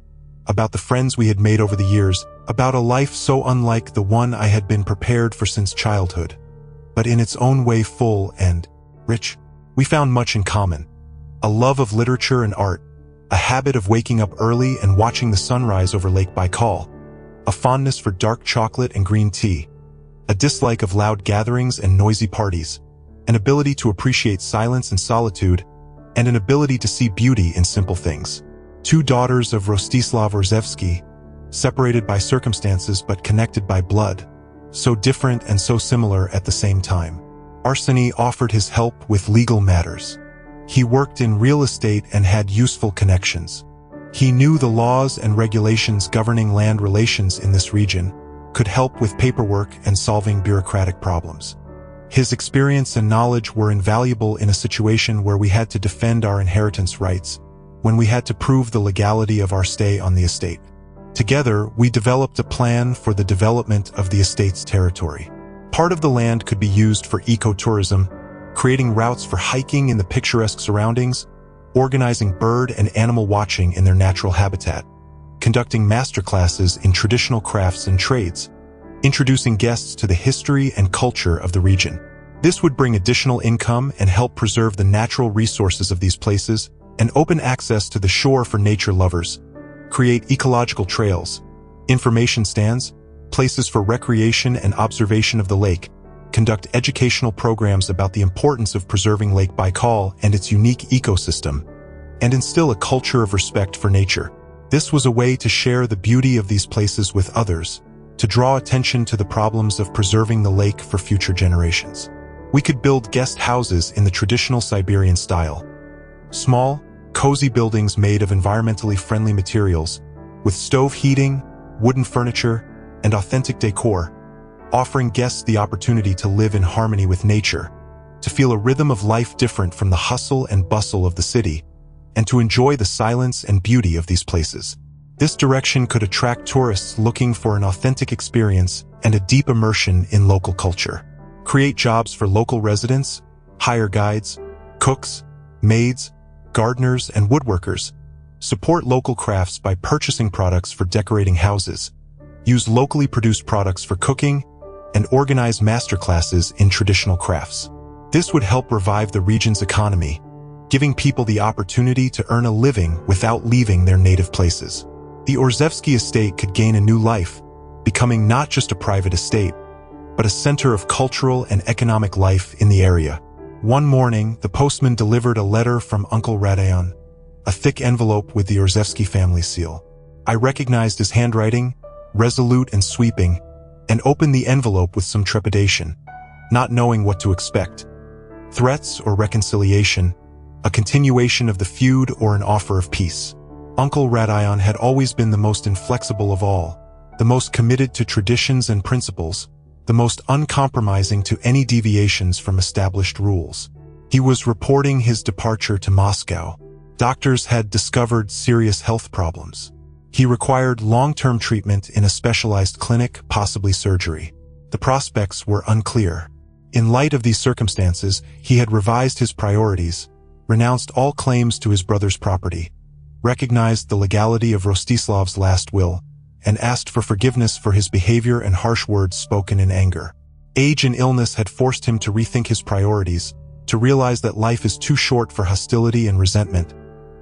about the friends we had made over the years, about a life so unlike the one I had been prepared for since childhood, but in its own way full and rich. We found much in common: a love of literature and art, a habit of waking up early and watching the sunrise over Lake Baikal, a fondness for dark chocolate and green tea, a dislike of loud gatherings and noisy parties, an ability to appreciate silence and solitude, and an ability to see beauty in simple things. Two daughters of Rostislav Orzevsky, separated by circumstances but connected by blood, so different and so similar at the same time. Arseny offered his help with legal matters. He worked in real estate and had useful connections. He knew the laws and regulations governing land relations in this region, could help with paperwork and solving bureaucratic problems. His experience and knowledge were invaluable in a situation where we had to defend our inheritance rights, when we had to prove the legality of our stay on the estate. Together, we developed a plan for the development of the estate's territory. Part of the land could be used for ecotourism, creating routes for hiking in the picturesque surroundings, organizing bird and animal watching in their natural habitat, conducting masterclasses in traditional crafts and trades, introducing guests to the history and culture of the region. This would bring additional income and help preserve the natural resources of these places and open access to the shore for nature lovers, create ecological trails, information stands, places for recreation and observation of the lake, conduct educational programs about the importance of preserving Lake Baikal and its unique ecosystem, and instill a culture of respect for nature. This was a way to share the beauty of these places with others, to draw attention to the problems of preserving the lake for future generations. We could build guest houses in the traditional Siberian style. Small, cozy buildings made of environmentally friendly materials, with stove heating, wooden furniture, and authentic decor, offering guests the opportunity to live in harmony with nature, to feel a rhythm of life different from the hustle and bustle of the city, and to enjoy the silence and beauty of these places. This direction could attract tourists looking for an authentic experience and a deep immersion in local culture. Create jobs for local residents, hire guides, cooks, maids, gardeners, and woodworkers. Support local crafts by purchasing products for decorating houses. Use locally produced products for cooking, and organize masterclasses in traditional crafts. This would help revive the region's economy, giving people the opportunity to earn a living without leaving their native places. The Orzevsky estate could gain a new life, becoming not just a private estate, but a center of cultural and economic life in the area. One morning, the postman delivered a letter from Uncle Radayon, a thick envelope with the Orzevsky family seal. I recognized his handwriting, resolute and sweeping, and opened the envelope with some trepidation, not knowing what to expect. Threats or reconciliation, a continuation of the feud or an offer of peace. Uncle Radayon had always been the most inflexible of all, the most committed to traditions and principles, the most uncompromising to any deviations from established rules. He was reporting his departure to Moscow. Doctors had discovered serious health problems. He required long-term treatment in a specialized clinic, possibly surgery. The prospects were unclear. In light of these circumstances, he had revised his priorities, renounced all claims to his brother's property, recognized the legality of Rostislav's last will, and asked for forgiveness for his behavior and harsh words spoken in anger. Age and illness had forced him to rethink his priorities, to realize that life is too short for hostility and resentment,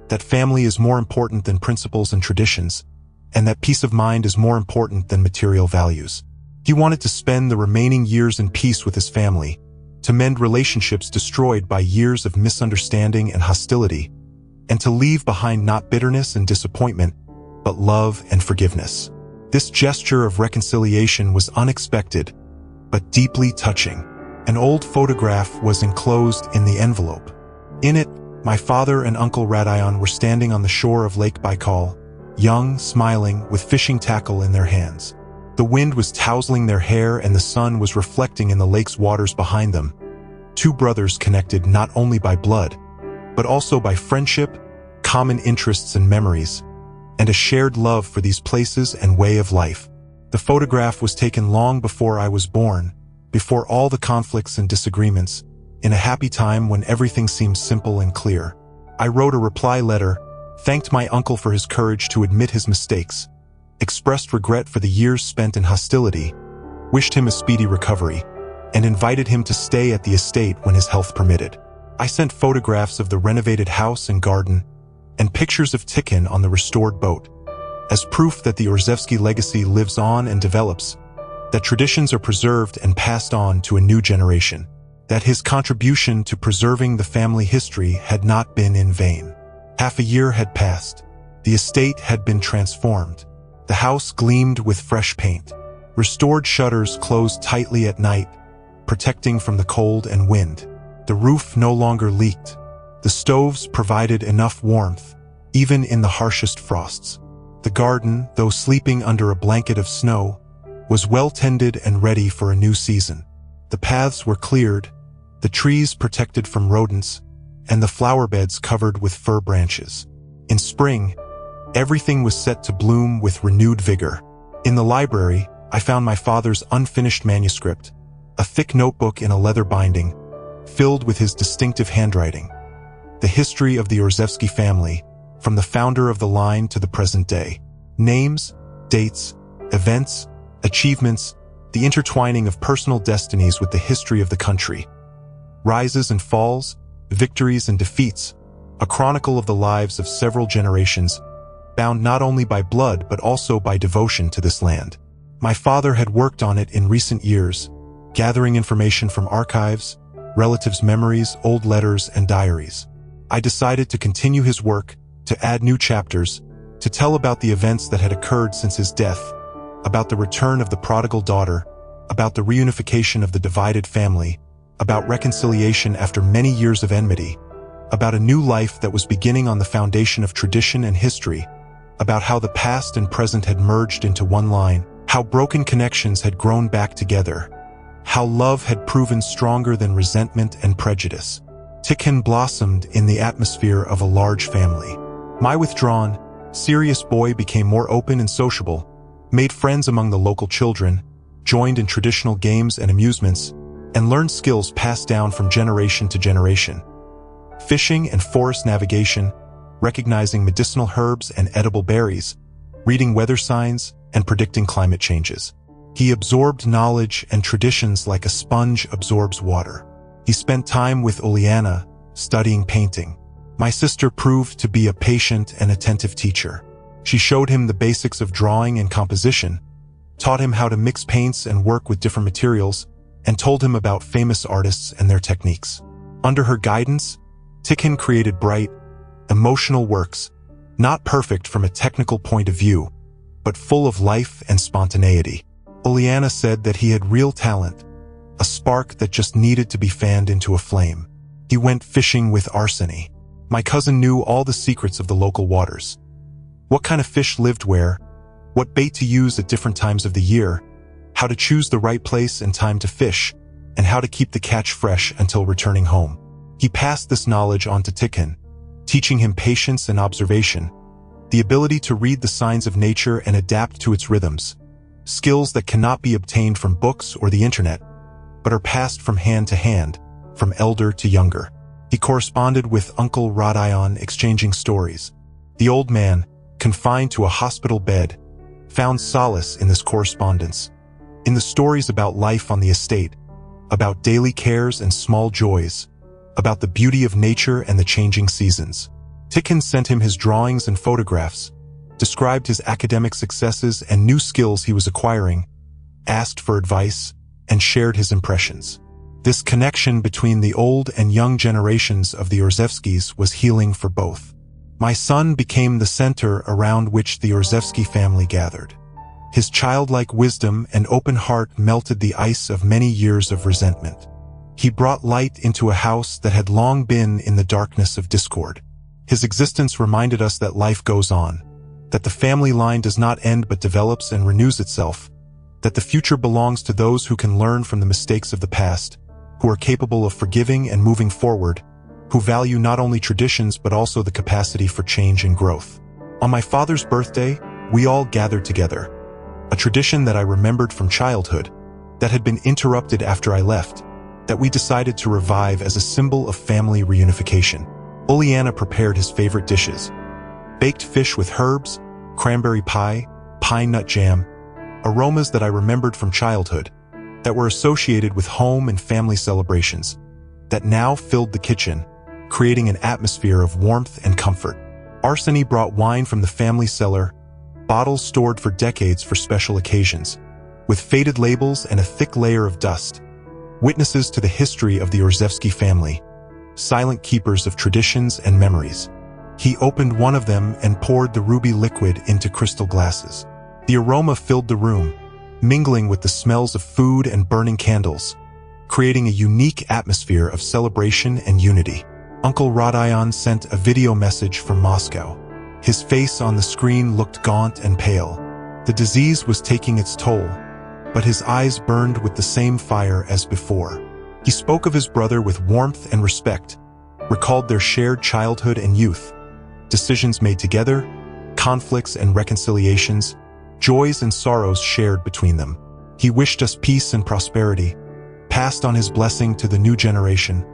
that family is more important than principles and traditions, and that peace of mind is more important than material values. He wanted to spend the remaining years in peace with his family, to mend relationships destroyed by years of misunderstanding and hostility, and to leave behind not bitterness and disappointment, but love and forgiveness. This gesture of reconciliation was unexpected, but deeply touching. An old photograph was enclosed in the envelope. In it, my father and Uncle Radayon were standing on the shore of Lake Baikal, young, smiling, with fishing tackle in their hands. The wind was tousling their hair and the sun was reflecting in the lake's waters behind them. Two brothers connected not only by blood, but also by friendship, common interests and memories, and a shared love for these places and way of life. The photograph was taken long before I was born, before all the conflicts and disagreements, in a happy time when everything seemed simple and clear. I wrote a reply letter, thanked my uncle for his courage to admit his mistakes, expressed regret for the years spent in hostility, wished him a speedy recovery, and invited him to stay at the estate when his health permitted. I sent photographs of the renovated house and garden, and pictures of Tikhon on the restored boat, as proof that the Orzevsky legacy lives on and develops, that traditions are preserved and passed on to a new generation, that his contribution to preserving the family history had not been in vain. Half a year had passed. The estate had been transformed. The house gleamed with fresh paint. Restored shutters closed tightly at night, protecting from the cold and wind. The roof no longer leaked. The stoves provided enough warmth, even in the harshest frosts. The garden, though sleeping under a blanket of snow, was well-tended and ready for a new season. The paths were cleared, the trees protected from rodents, and the flower beds covered with fir branches. In spring, everything was set to bloom with renewed vigor. In the library, I found my father's unfinished manuscript, a thick notebook in a leather binding, filled with his distinctive handwriting. The history of the Orzewski family, from the founder of the line to the present day. Names, dates, events, achievements, the intertwining of personal destinies with the history of the country. Rises and falls, victories and defeats, a chronicle of the lives of several generations, bound not only by blood but also by devotion to this land. My father had worked on it in recent years, gathering information from archives, relatives' memories, old letters, and diaries. I decided to continue his work, to add new chapters, to tell about the events that had occurred since his death, about the return of the prodigal daughter, about the reunification of the divided family, about reconciliation after many years of enmity, about a new life that was beginning on the foundation of tradition and history, about how the past and present had merged into one line, how broken connections had grown back together, how love had proven stronger than resentment and prejudice. Tikhon blossomed in the atmosphere of a large family. My withdrawn, serious boy became more open and sociable, made friends among the local children, joined in traditional games and amusements, and learned skills passed down from generation to generation. Fishing and forest navigation, recognizing medicinal herbs and edible berries, reading weather signs, and predicting climate changes. He absorbed knowledge and traditions like a sponge absorbs water. He spent time with Uliana, studying painting. My sister proved to be a patient and attentive teacher. She showed him the basics of drawing and composition, taught him how to mix paints and work with different materials, and told him about famous artists and their techniques. Under her guidance, Tikhon created bright, emotional works, not perfect from a technical point of view, but full of life and spontaneity. Uliana said that he had real talent, a spark that just needed to be fanned into a flame. He went fishing with Arseny. My cousin knew all the secrets of the local waters. What kind of fish lived where, what bait to use at different times of the year, how to choose the right place and time to fish, and how to keep the catch fresh until returning home. He passed this knowledge on to Tikhon, teaching him patience and observation, the ability to read the signs of nature and adapt to its rhythms, skills that cannot be obtained from books or the internet, but are passed from hand to hand, from elder to younger. He corresponded with Uncle Rodion, exchanging stories. The old man, confined to a hospital bed, found solace in this correspondence, in the stories about life on the estate, about daily cares and small joys, about the beauty of nature and the changing seasons. Tikhon sent him his drawings and photographs, described his academic successes and new skills he was acquiring, asked for advice, and shared his impressions. This connection between the old and young generations of the Orzewskis was healing for both. My son became the center around which the Orzewski family gathered. His childlike wisdom and open heart melted the ice of many years of resentment. He brought light into a house that had long been in the darkness of discord. His existence reminded us that life goes on, that the family line does not end but develops and renews itself, that the future belongs to those who can learn from the mistakes of the past, who are capable of forgiving and moving forward, who value not only traditions but also the capacity for change and growth. On my father's birthday, we all gathered together, a tradition that I remembered from childhood, that had been interrupted after I left, that we decided to revive as a symbol of family reunification. Uliana prepared his favorite dishes: baked fish with herbs, cranberry pie, pine nut jam, aromas that I remembered from childhood, that were associated with home and family celebrations, that now filled the kitchen, creating an atmosphere of warmth and comfort. Arseny brought wine from the family cellar, bottles stored for decades for special occasions, with faded labels and a thick layer of dust, witnesses to the history of the Orzewski family, silent keepers of traditions and memories. He opened one of them and poured the ruby liquid into crystal glasses. The aroma filled the room, mingling with the smells of food and burning candles, creating a unique atmosphere of celebration and unity. Uncle Rodion sent a video message from Moscow. His face on the screen looked gaunt and pale. The disease was taking its toll, but his eyes burned with the same fire as before. He spoke of his brother with warmth and respect, recalled their shared childhood and youth, decisions made together, conflicts and reconciliations, joys and sorrows shared between them. He wished us peace and prosperity, passed on his blessing to the new generation,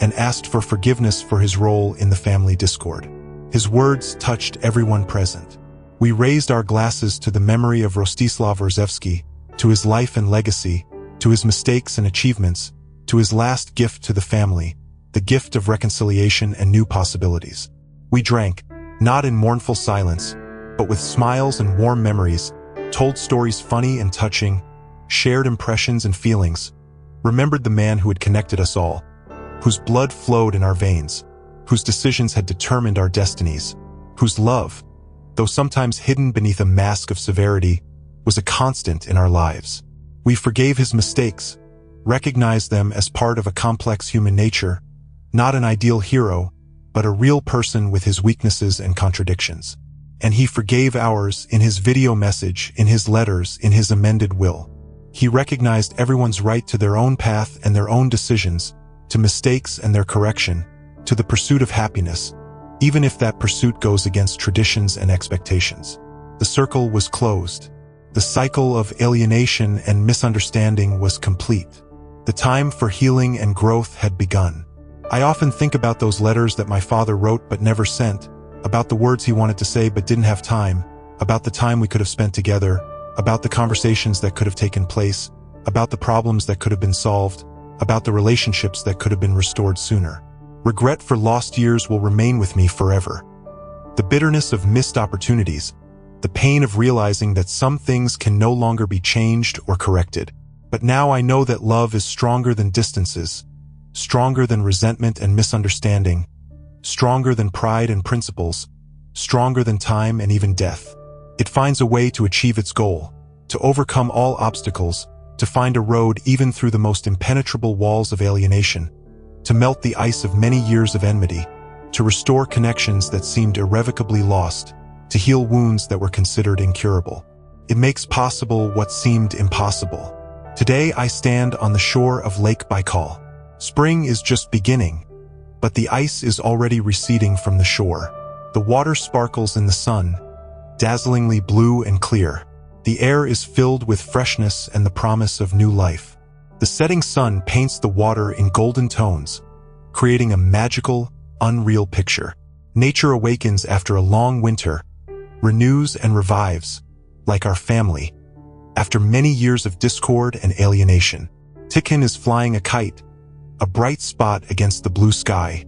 and asked for forgiveness for his role in the family discord. His words touched everyone present. We raised our glasses to the memory of Rostislav Orzevsky, to his life and legacy, to his mistakes and achievements, to his last gift to the family, the gift of reconciliation and new possibilities. We drank, not in mournful silence, but with smiles and warm memories, told stories funny and touching, shared impressions and feelings, remembered the man who had connected us all, whose blood flowed in our veins, whose decisions had determined our destinies, whose love, though sometimes hidden beneath a mask of severity, was a constant in our lives. We forgave his mistakes, recognized them as part of a complex human nature, not an ideal hero, but a real person with his weaknesses and contradictions. And he forgave ours in his video message, in his letters, in his amended will. He recognized everyone's right to their own path and their own decisions, to mistakes and their correction, to the pursuit of happiness, even if that pursuit goes against traditions and expectations. The circle was closed. The cycle of alienation and misunderstanding was complete. The time for healing and growth had begun. I often think about those letters that my father wrote but never sent, about the words he wanted to say but didn't have time, about the time we could have spent together, about the conversations that could have taken place, about the problems that could have been solved, about the relationships that could have been restored sooner. Regret for lost years will remain with me forever. The bitterness of missed opportunities, the pain of realizing that some things can no longer be changed or corrected. But now I know that love is stronger than distances, stronger than resentment and misunderstanding, stronger than pride and principles, stronger than time and even death. It finds a way to achieve its goal, to overcome all obstacles, to find a road even through the most impenetrable walls of alienation, to melt the ice of many years of enmity, to restore connections that seemed irrevocably lost, to heal wounds that were considered incurable. It makes possible what seemed impossible. Today I stand on the shore of Lake Baikal. Spring is just beginning, but the ice is already receding from the shore. The water sparkles in the sun, dazzlingly blue and clear. The air is filled with freshness and the promise of new life. The setting sun paints the water in golden tones, creating a magical, unreal picture. Nature awakens after a long winter, renews and revives, like our family, after many years of discord and alienation. Tikhon is flying a kite, a bright spot against the blue sky.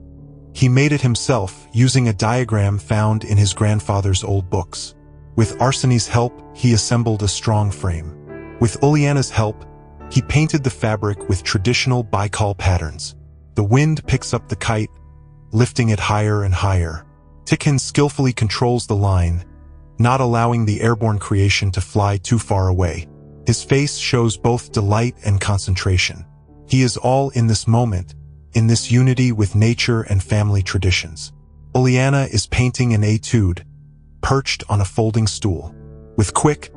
He made it himself using a diagram found in his grandfather's old books. With Arseny's help, he assembled a strong frame. With Uliana's help, he painted the fabric with traditional Baikal patterns. The wind picks up the kite, lifting it higher and higher. Tikhon skillfully controls the line, not allowing the airborne creation to fly too far away. His face shows both delight and concentration. He is all in this moment, in this unity with nature and family traditions. Uliana is painting an etude, perched on a folding stool. With quick,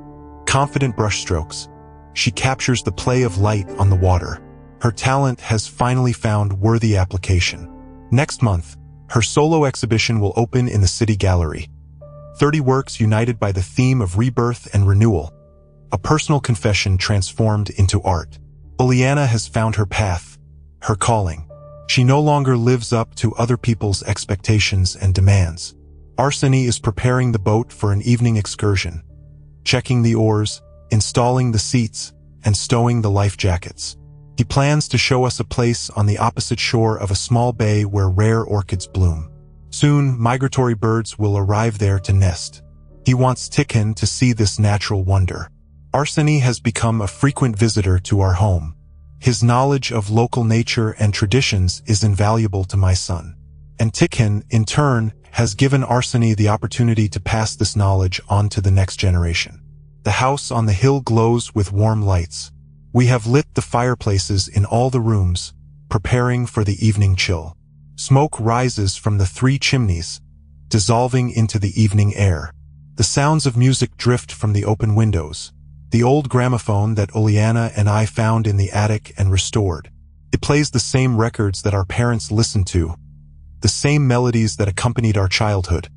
confident brushstrokes, she captures the play of light on the water. Her talent has finally found worthy application. Next month, her solo exhibition will open in the City Gallery. 30 works united by the theme of rebirth and renewal, a personal confession transformed into art. Uliana has found her path, her calling. She no longer lives up to other people's expectations and demands. Arseny is preparing the boat for an evening excursion, checking the oars, installing the seats, and stowing the life jackets. He plans to show us a place on the opposite shore of a small bay where rare orchids bloom. Soon, migratory birds will arrive there to nest. He wants Tikhon to see this natural wonder. Arseny has become a frequent visitor to our home. His knowledge of local nature and traditions is invaluable to my son. And Tikhon, in turn, has given Arseny the opportunity to pass this knowledge on to the next generation. The house on the hill glows with warm lights. We have lit the fireplaces in all the rooms, preparing for the evening chill. Smoke rises from the 3 chimneys, dissolving into the evening air. The sounds of music drift from the open windows. The old gramophone that Oleana and I found in the attic and restored. It plays the same records that our parents listened to, the same melodies that accompanied our childhood,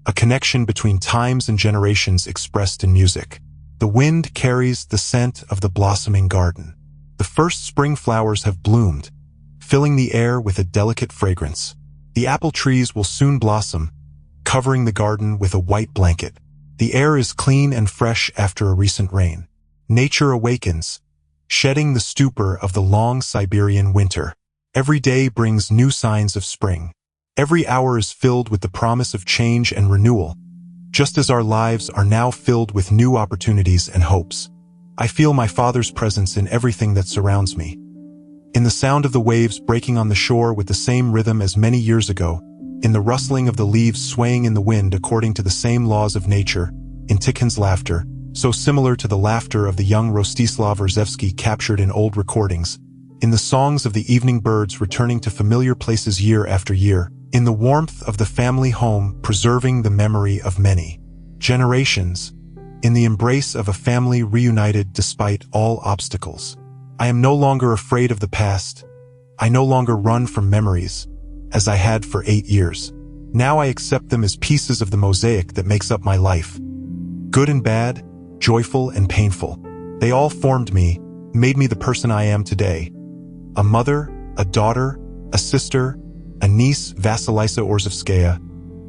a connection between times and generations expressed in music. The wind carries the scent of the blossoming garden. The first spring flowers have bloomed, filling the air with a delicate fragrance. The apple trees will soon blossom, covering the garden with a white blanket. The air is clean and fresh after a recent rain. Nature awakens, shedding the stupor of the long Siberian winter. Every day brings new signs of spring. Every hour is filled with the promise of change and renewal, just as our lives are now filled with new opportunities and hopes. I feel my Father's presence in everything that surrounds me. In the sound of the waves breaking on the shore with the same rhythm as many years ago, in the rustling of the leaves swaying in the wind according to the same laws of nature, in Tikhone's laughter, so similar to the laughter of the young Rostislav Rzewski captured in old recordings, in the songs of the evening birds returning to familiar places year after year, in the warmth of the family home preserving the memory of many generations, in the embrace of a family reunited despite all obstacles. I am no longer afraid of the past. I no longer run from memories, as I had for 8 years. Now I accept them as pieces of the mosaic that makes up my life. Good and bad, joyful and painful. They all formed me, made me the person I am today. A mother, a daughter, a sister, a niece, Vasilisa Orzovskaya,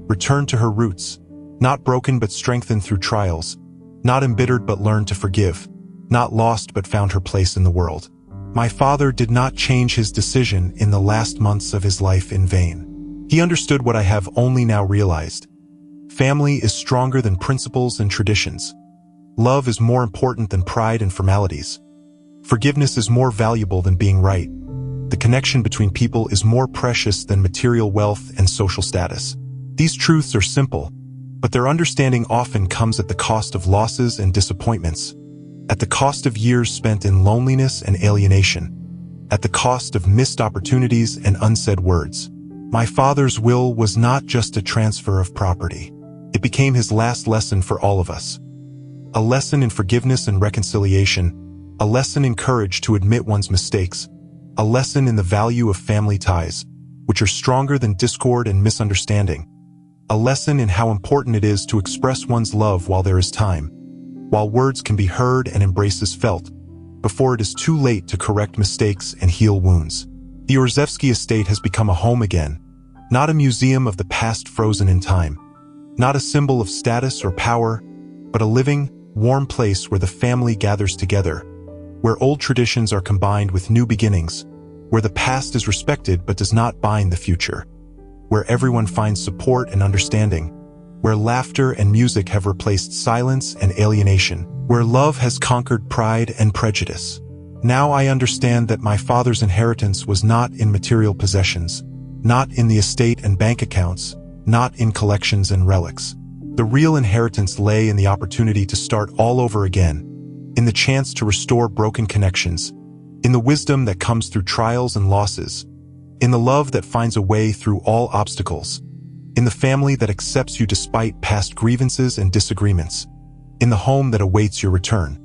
returned to her roots, not broken but strengthened through trials, not embittered but learned to forgive, not lost but found her place in the world. My father did not change his decision in the last months of his life in vain. He understood what I have only now realized. Family is stronger than principles and traditions. Love is more important than pride and formalities. Forgiveness is more valuable than being right. The connection between people is more precious than material wealth and social status. These truths are simple, but their understanding often comes at the cost of losses and disappointments, at the cost of years spent in loneliness and alienation, at the cost of missed opportunities and unsaid words. My father's will was not just a transfer of property. It became his last lesson for all of us. A lesson in forgiveness and reconciliation, a lesson in courage to admit one's mistakes, a lesson in the value of family ties, which are stronger than discord and misunderstanding, a lesson in how important it is to express one's love while there is time, while words can be heard and embraces felt, before it is too late to correct mistakes and heal wounds. The Orzevsky estate has become a home again, not a museum of the past frozen in time, not a symbol of status or power, but a living, warm place where the family gathers together, where old traditions are combined with new beginnings, where the past is respected but does not bind the future, where everyone finds support and understanding, where laughter and music have replaced silence and alienation, where love has conquered pride and prejudice. Now I understand that my father's inheritance was not in material possessions, not in the estate and bank accounts, not in collections and relics. The real inheritance lay in the opportunity to start all over again, in the chance to restore broken connections, in the wisdom that comes through trials and losses, in the love that finds a way through all obstacles, in the family that accepts you despite past grievances and disagreements, in the home that awaits your return,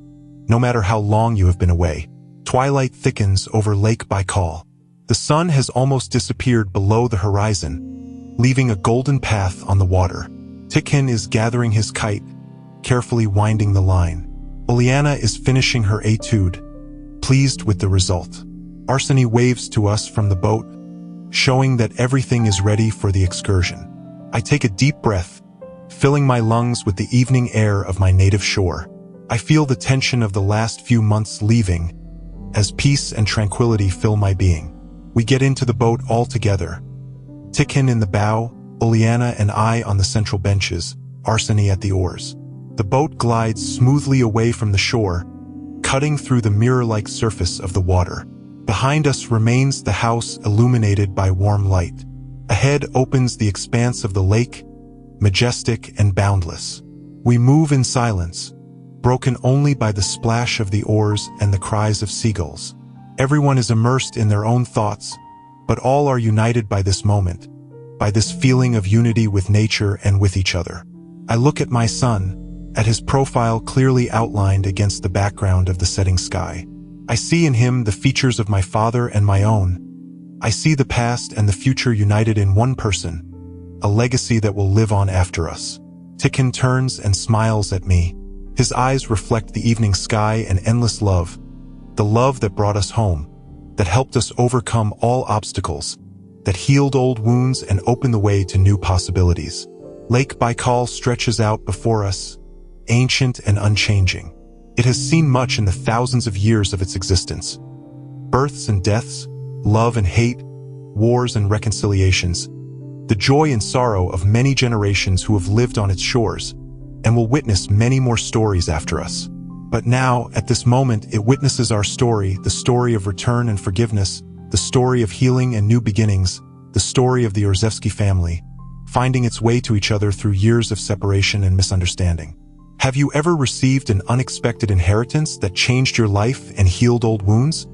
no matter how long you have been away. Twilight thickens over Lake Baikal. The sun has almost disappeared below the horizon, leaving a golden path on the water. Tikhon is gathering his kite, carefully winding the line. Oleana is finishing her etude, pleased with the result. Arseny waves to us from the boat, showing that everything is ready for the excursion. I take a deep breath, filling my lungs with the evening air of my native shore. I feel the tension of the last few months leaving, as peace and tranquility fill my being. We get into the boat all together. Tikhon in the bow, Oleana and I on the central benches, Arseny at the oars. The boat glides smoothly away from the shore, cutting through the mirror-like surface of the water. Behind us remains the house illuminated by warm light. Ahead opens the expanse of the lake, majestic and boundless. We move in silence, broken only by the splash of the oars and the cries of seagulls. Everyone is immersed in their own thoughts, but all are united by this moment, by this feeling of unity with nature and with each other. I look at my son, at his profile clearly outlined against the background of the setting sky. I see in him the features of my father and my own. I see the past and the future united in one person, a legacy that will live on after us. Tikin turns and smiles at me. His eyes reflect the evening sky and endless love, the love that brought us home, that helped us overcome all obstacles, that healed old wounds and opened the way to new possibilities. Lake Baikal stretches out before us, ancient and unchanging. It has seen much in the thousands of years of its existence. Births and deaths, love and hate, wars and reconciliations, the joy and sorrow of many generations who have lived on its shores, and will witness many more stories after us. But now, at this moment, it witnesses our story, the story of return and forgiveness, the story of healing and new beginnings, the story of the Orzevsky family, finding its way to each other through years of separation and misunderstanding. Have you ever received an unexpected inheritance that changed your life and healed old wounds?